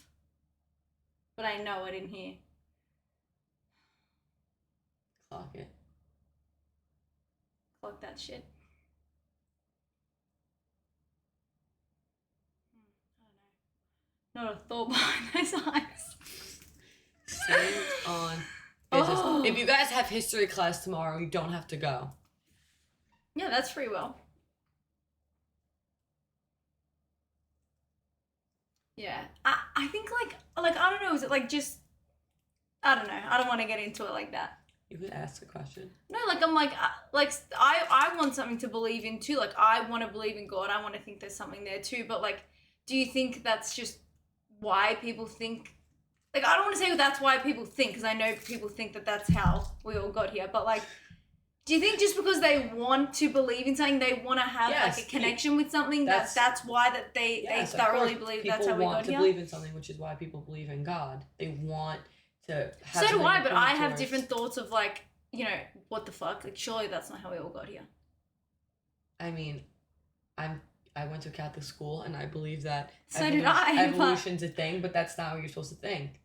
But I know it in here. Clock it. Clock that shit. I don't know. Not a thought behind those eyes. Saved on Business. Oh. If you guys have history class tomorrow, you don't have to go. Yeah, that's free will. Yeah, I think like I don't know. Is it like just I don't know. I don't want to get into it like that. You could ask a question. No, like I'm like I want something to believe in too. Like I want to believe in God. I want to think there's something there too. But like, do you think that's just why people think? Like I don't want to say that's why people think, because I know people think that that's how we all got here. But like, do you think just because they want to believe in something, they want to have Yes, like a connection with something, that's- that's why that they Yes, of thoroughly course, believe people that's how we want got to here? believe in something, which is why people believe in God. They want to have So do something I, to but point I have towards. different thoughts of like, you know, what the fuck? Like surely that's not how we all got here. I mean, I went to Catholic school and I believe that So did I, but- evolution's a thing, but that's not what you're supposed to think.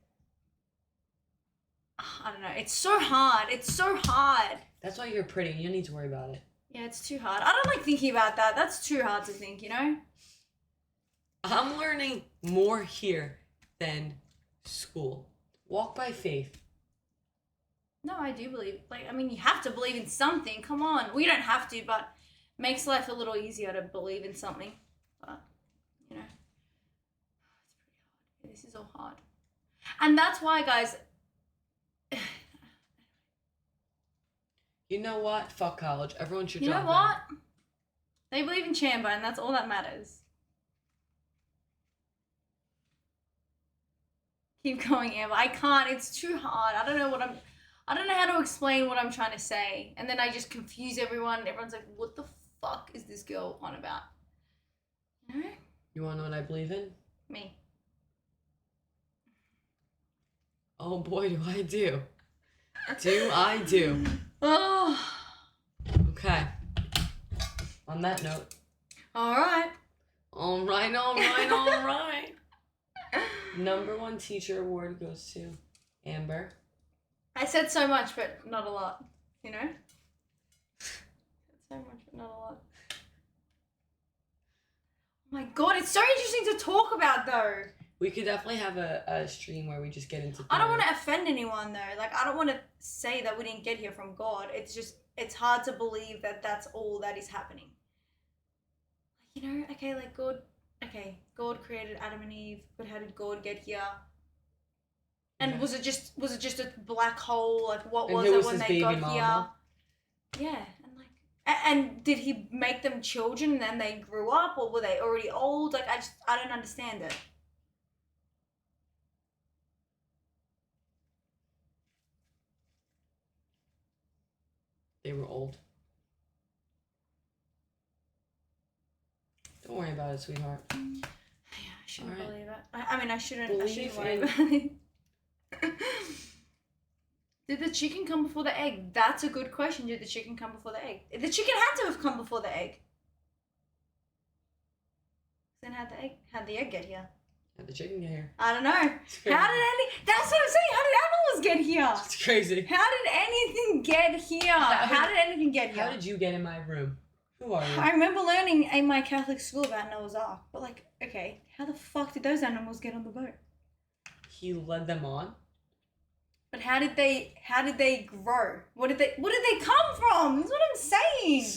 I don't know. It's so hard. It's so hard. That's why you're pretty. You don't need to worry about it. Yeah, it's too hard. I don't like thinking about that. That's too hard to think, you know? I'm learning more here than school. Walk by faith. No, I do believe. Like, I mean, you have to believe in something. Come on. We don't have to, but makes life a little easier to believe in something. But, you know, it's pretty hard. This is all hard. And that's why, guys. You know what? Fuck college. Everyone should You know drop what? out. They believe in Chamber, and that's all that matters. Keep going, Amber. I can't. It's too hard. I don't know how to explain what I'm trying to say. And then I just confuse everyone. And everyone's like, what the fuck is this girl on about? You know? You want to know what I believe in? Me. Oh boy, do I do. Do I do. Oh. Okay. On that note. Alright. Alright. Number 1 teacher award goes to Amber. I said so much, but not a lot. You know? Said so much, but not a lot. Oh my god, it's so interesting to talk about though. We could definitely have a stream where we just get into I don't theory. want to offend anyone though. Like, I don't want to say that we didn't get here from God. It's just, it's hard to believe that that's all that is happening. Like, you know, okay, like God created Adam and Eve, but how did God get here? And Yeah. was it just a black hole? Like, what And was who it was when his they baby got mama? here? Yeah, and like, and did he make them children and then they grew up, or were they already old? Like, I don't understand it. They were old. Don't worry about it, sweetheart. Yeah, I shouldn't Alright. believe it. I mean, I shouldn't Believe worry in- about it. Did the chicken come before the egg? That's a good question. Did the chicken come before the egg? The chicken had to have come before the egg. Then how'd the egg get here? How'd the chicken get here? I don't know. How did crazy. that's what I'm saying. How did animals get here? It's crazy. How did anything get here? How did anything get here? How did you get in my room? Who are you? I remember learning in my Catholic school about Noah's Ark, but like, okay, how the fuck did those animals get on the boat? He led them on. But how did they grow? What did they come from? That's what I'm saying.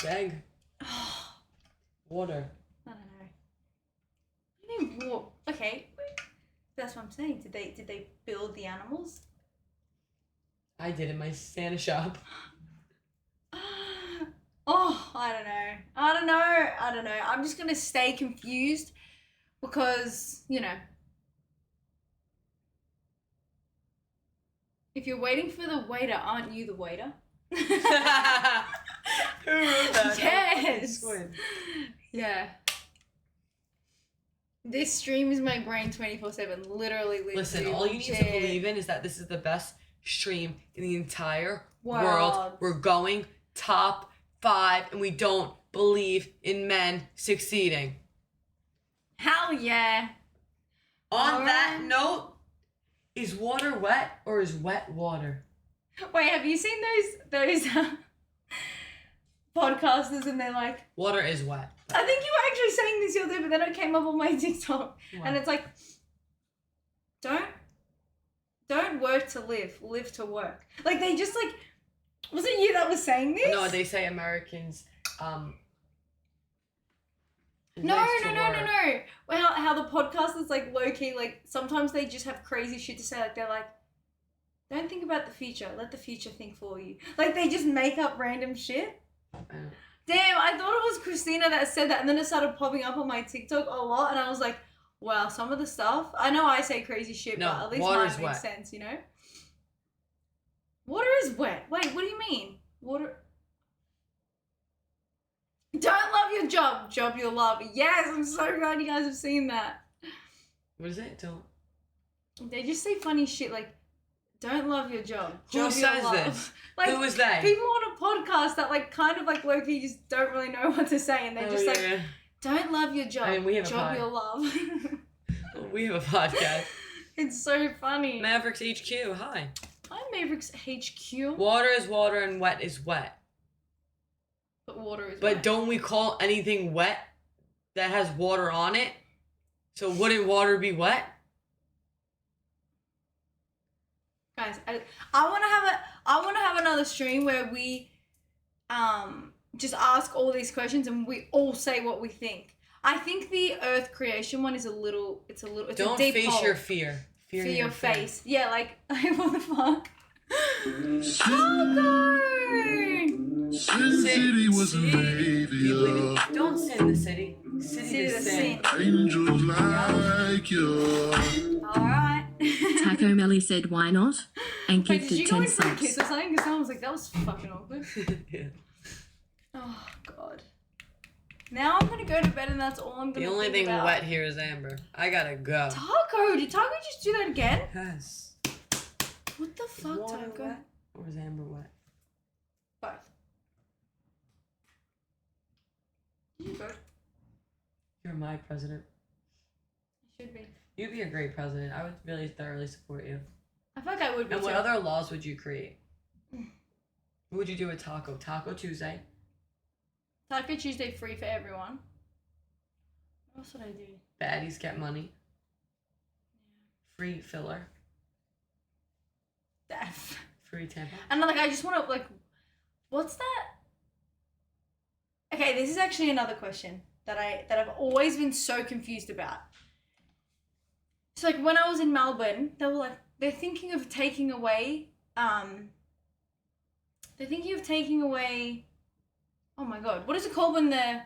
Egg. Water. I don't know. What do you mean, okay, that's what I'm saying. Did they build the animals? I did in my Santa shop. Oh, I don't know. I'm just gonna stay confused because, you know, if you're waiting for the waiter, aren't you the waiter? Who wrote that? Yes. Squid. Yeah. This stream is my brain 24/7. Literally, Listen, all you need to legit. believe in is that this is the best stream in the entire World. world. We're going top 5 and we don't believe in men succeeding. Hell yeah. On that Alright. note, is water wet or is wet water? Wait, have you seen those podcasters and they're like, Water is wet. I think you were actually saying this the other day, but then it came up on my TikTok. What? And it's like, don't don't work to live to work. Like they just like, was it you that was saying this? No, they say Americans No. live to work. Well, how the podcast is like low key. Like sometimes they just have crazy shit to say. Like they're like, don't think about the future. Let the future think for you. Like they just make up random shit. Damn, I thought it was Christina that said that, and then it started popping up on my TikTok a lot, and I was like, wow, some of the stuff. I know I say crazy shit, No, but at least water's mine makes wet. sense, you know. Water is wet. Wait, what do you mean? Water. Don't love your job. Job you'll love. Yes, I'm so glad you guys have seen that. What is it? Don't. They just say funny shit like, don't love your job. Who Job says you'll love. this? Like, Who is they? people on a podcast that like kind of like low-key just don't really know what to say, and they're Oh, just like, yeah. don't love your job. I mean, we have a job pod. you'll love. We have a podcast. It's so funny. Mavericks HQ. Hi. I'm Mavericks HQ. Water is water and wet is wet. But water is But wet. don't we call anything wet that has water on it? So wouldn't water be wet? Guys, I want to have another stream where we just ask all these questions and we all say what we think. I think the Earth creation one is it's Don't a deep face hole. your fear. Fear For your fear. face. Yeah, like what the fuck? Taco! Sin City was a savior. Don't sin the city. City to sin. Angels like you. Alright. Taco Melly said why not? And Wait, did you gifted go 10 in for a kiss subs. or something? Because someone was like, that was fucking awkward. Yeah. Oh, God. Now I'm gonna go to bed and that's all I'm gonna The only think thing about. wet here is Amber. I gotta go. Taco! Did Taco just do that again? Yes. What the Is fuck, water Taco? wet or is Amber wet? Both. You good? You're my president. Should be. You'd be a great president. I would really thoroughly support you. I feel like I would be And what too. other laws would you create? What would you do with Taco? Taco Tuesday? Taco Tuesday free for everyone. What else would I do? Baddies get money. Free filler. Death. Free tampon. And like I just want to like, what's that? Okay, this is actually another question that I've always been so confused about. So like when I was in Melbourne, they were like they're thinking of taking away oh my god, what is it called when the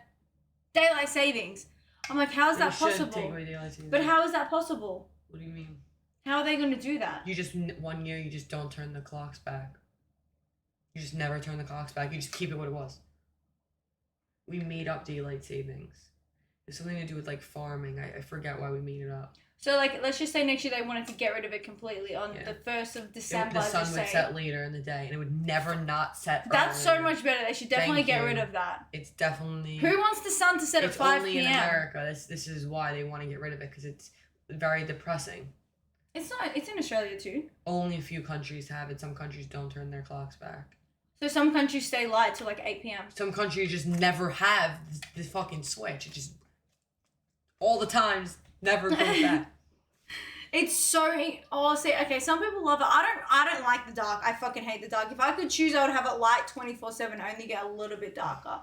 daylight savings? I'm like, how is that They should possible? take away daylight savings. But how is that possible? What do you mean? How are they going to do that? You just 1 year you just don't turn the clocks back. You just never turn the clocks back. You just keep it what it was. We made up daylight savings. It's something to do with like farming. I forget why we made it up. So like, let's just say next year they wanted to get rid of it completely on Yeah. the 1st of December. The sun just would say. set later in the day, and it would never not set. That's so earlier. much better. They should definitely Thank get you. rid of that. It's definitely. Who wants the sun to set at It's 5 only in p.m.? America. This is why they want to get rid of it, because it's very depressing. It's not. It's in Australia too. Only a few countries have it. Some countries don't turn their clocks back. So some countries stay light till like 8 p.m. Some countries just never have this fucking switch. It just all the time just never goes back. It's so. Oh, see, okay. Some people love it. I don't like the dark. I fucking hate the dark. If I could choose, I would have it light 24/7. Only get a little bit darker.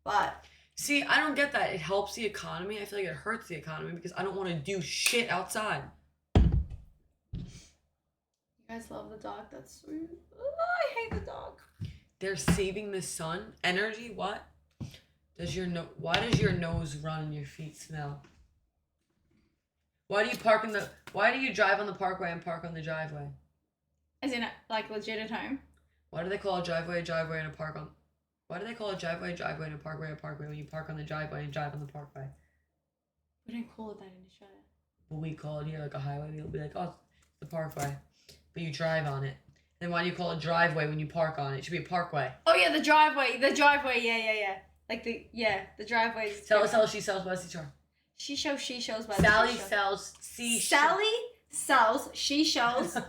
But See, I don't get that. It helps the economy. I feel like it hurts the economy because I don't want to do shit outside. you guys love the dark. That's so. Oh, I hate the dark. They're saving the sun. Energy? What? Why does your nose run and your feet smell? Why do you drive on the parkway and park on the driveway? As in, like legit at home. Why do they call a driveway and a park on? Why do they call a driveway and a parkway when you park on the driveway and drive on the parkway? We don't call it that in Australia. Well, we call it here like a highway. They'll be like, oh, it's the parkway, but you drive on it. Then why do you call it driveway when you park on it? It should be a parkway. Oh yeah, the driveway. Yeah. Like the driveway's. Sell, she sells by the seashore. She shows by the Sally seashore. sells seashore. Sally sells seashells. Hear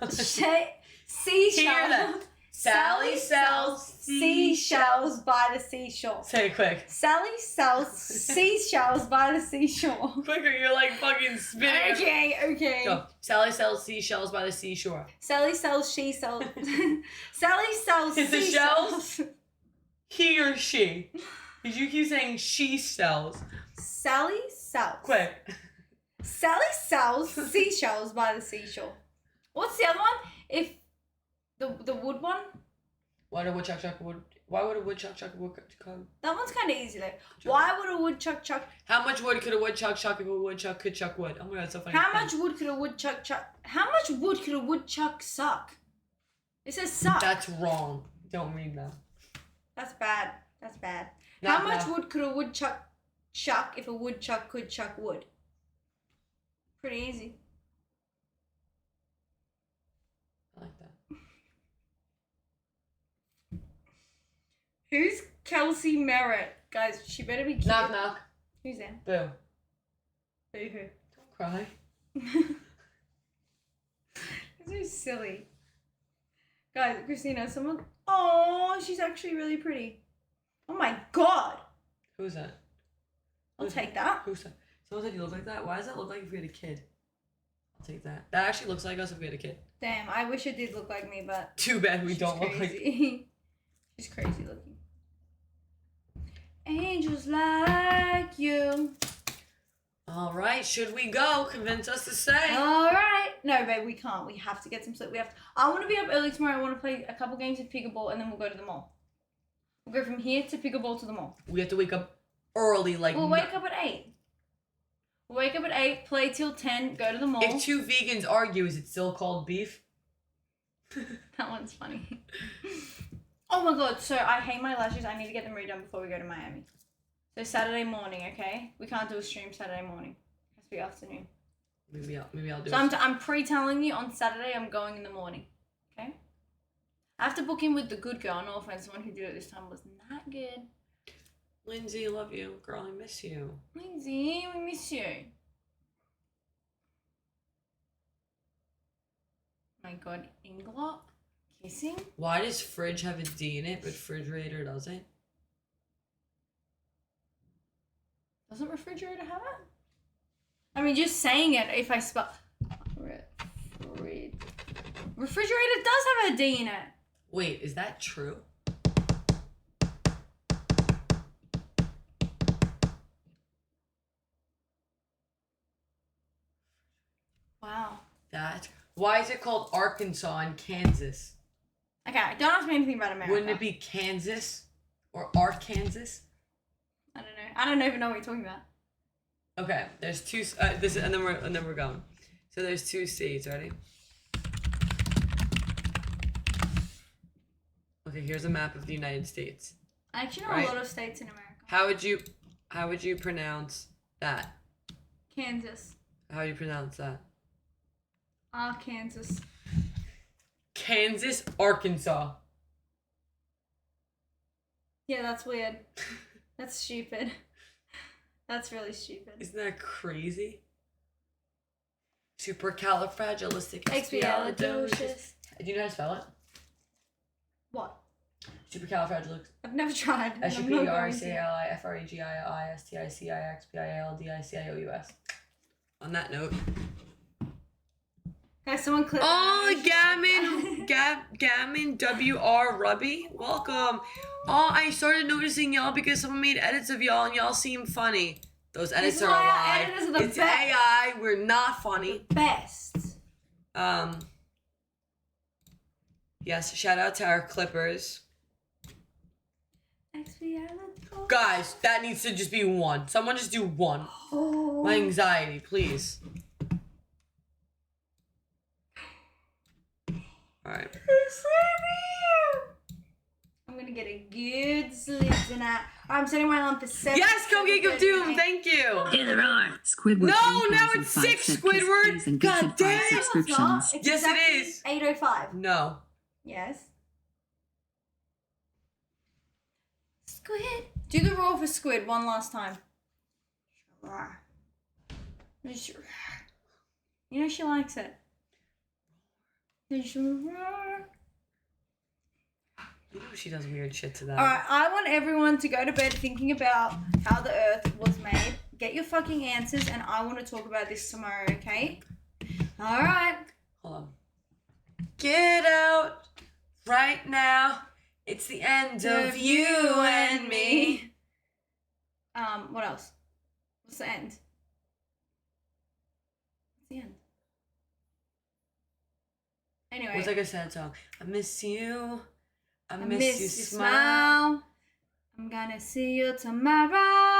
that. Sally sells seashells by the seashore. Say it quick. Sally sells seashells by the seashore. Quicker, you're like fucking spinning. Okay. Go. Sally sells seashells by the seashore. Sally sells Sally sells Is the seashells. He or she? Did you keep saying she sells? Sally sells. Quick. Sally sells seashells by the seashore. What's the other one? If the wood one? Why would a woodchuck chuck a woodchuck? That one's kind of easy though. Why would a woodchuck chuck? How much wood could a woodchuck chuck if a woodchuck could chuck wood? Oh my god, it's so funny. How much wood could a woodchuck chuck? How much wood could a woodchuck suck? It says suck. That's wrong. Don't read that. That's bad. Not How much now. wood could a woodchuck chuck if a woodchuck could chuck wood? Pretty easy. I like that. Who's Kelsey Merritt? Guys, she better be cute. Knock knock. Who's there? Boo. Who? Don't cry. This is silly. Guys, Christina, someone... Oh, she's actually really pretty. Oh my god. Who's that? I'll take that. Who's that? Someone said you look like that? Why does that look like if we had a kid? I'll take that. That actually looks like us if we had a kid. Damn, I wish it did look like me, but... Too bad we she's don't look like. crazy. She's crazy looking. Angels like you. All right, should we go? Convince us to stay. All right. No, babe, we can't. We have to get some sleep. I want to be up early tomorrow. I want to play a couple games of pickleball, and then we'll go to the mall. We'll go from here to pickleball to the mall. We have to wake up early, like. We'll wake up at 8. We'll wake up at 8, play till 10, go to the mall. If two vegans argue, is it still called beef? That one's funny. Oh my god, so I hate my lashes. I need to get them redone before we go to Miami. So Saturday morning, okay? We can't do a stream Saturday morning. It has to be afternoon. Maybe I'll do So it. I'm pre-telling you on Saturday I'm going in the morning, okay? I have to book in with the good girl. No offense, the one who did it this time was not good. Lindsay, love you. Girl, I miss you. Lindsay, we miss you. My god, Inglot? Kissing? Why does fridge have a D in it, but refrigerator doesn't? Doesn't refrigerator have it? I mean, just saying it if I spell... Refrigerator does have a D in it. Wait, is that true? Wow. That. Why is it called Arkansas and Kansas? Okay, don't ask me anything about America. Wouldn't it be Kansas or Arkansas? I don't know. I don't even know what you're talking about. Okay, there's two. And then we're going. So there's two states. Ready? Okay, here's a map of the United States. I actually know Right. a lot of states in America. How would you pronounce that? Kansas. How do you pronounce that? Arkansas. Kansas, Arkansas. Yeah, that's weird. That's stupid. That's really stupid. Isn't that crazy? Supercalifragilisticexpialidocious. Expialidocious. Do you know how to spell it? What? Supercalifragilisticexpialidocious. I've never tried. and I'm not going to. S-U-P-R-E-C-A-L-I-F-R-E-G-I-I-X-P-I-A-L-D-I-C-I-O-U-S. On that note. Guys, someone clip Oh, that. Gammon WR Rubby, welcome. Oh, I started noticing y'all because someone made edits of y'all and y'all seem funny. Those edits This is are a why our lie. editors are the It's best. AI. We're not funny. Best. Yes. Shout out to our clippers, Expialidocious. guys. That needs to just be one. Someone just do one. Oh. My anxiety, please. All right. I'm gonna get a good sleep tonight. I'm setting my alarm for 7. Yes, go Geek of Doom. Thank you. Either or. Squidward. No, now it's 3005 six, said kiss Squidward. please and God gifted 5 damn. No, it's not. subscriptions. It's Yes, it exactly is. 8:05. No. Yes. Squid. Do the roar for Squid one last time. You know she likes it. You know she does weird shit to that. Alright, I want everyone to go to bed thinking about how the earth was made. Get your fucking answers, and I want to talk about this tomorrow, okay? Alright. Hold on. Get out right now. It's the end of you and me. What else? What's the end? What's the end? Anyway. It's like a sad song. I miss you. I I miss you your smile. I'm gonna see you tomorrow.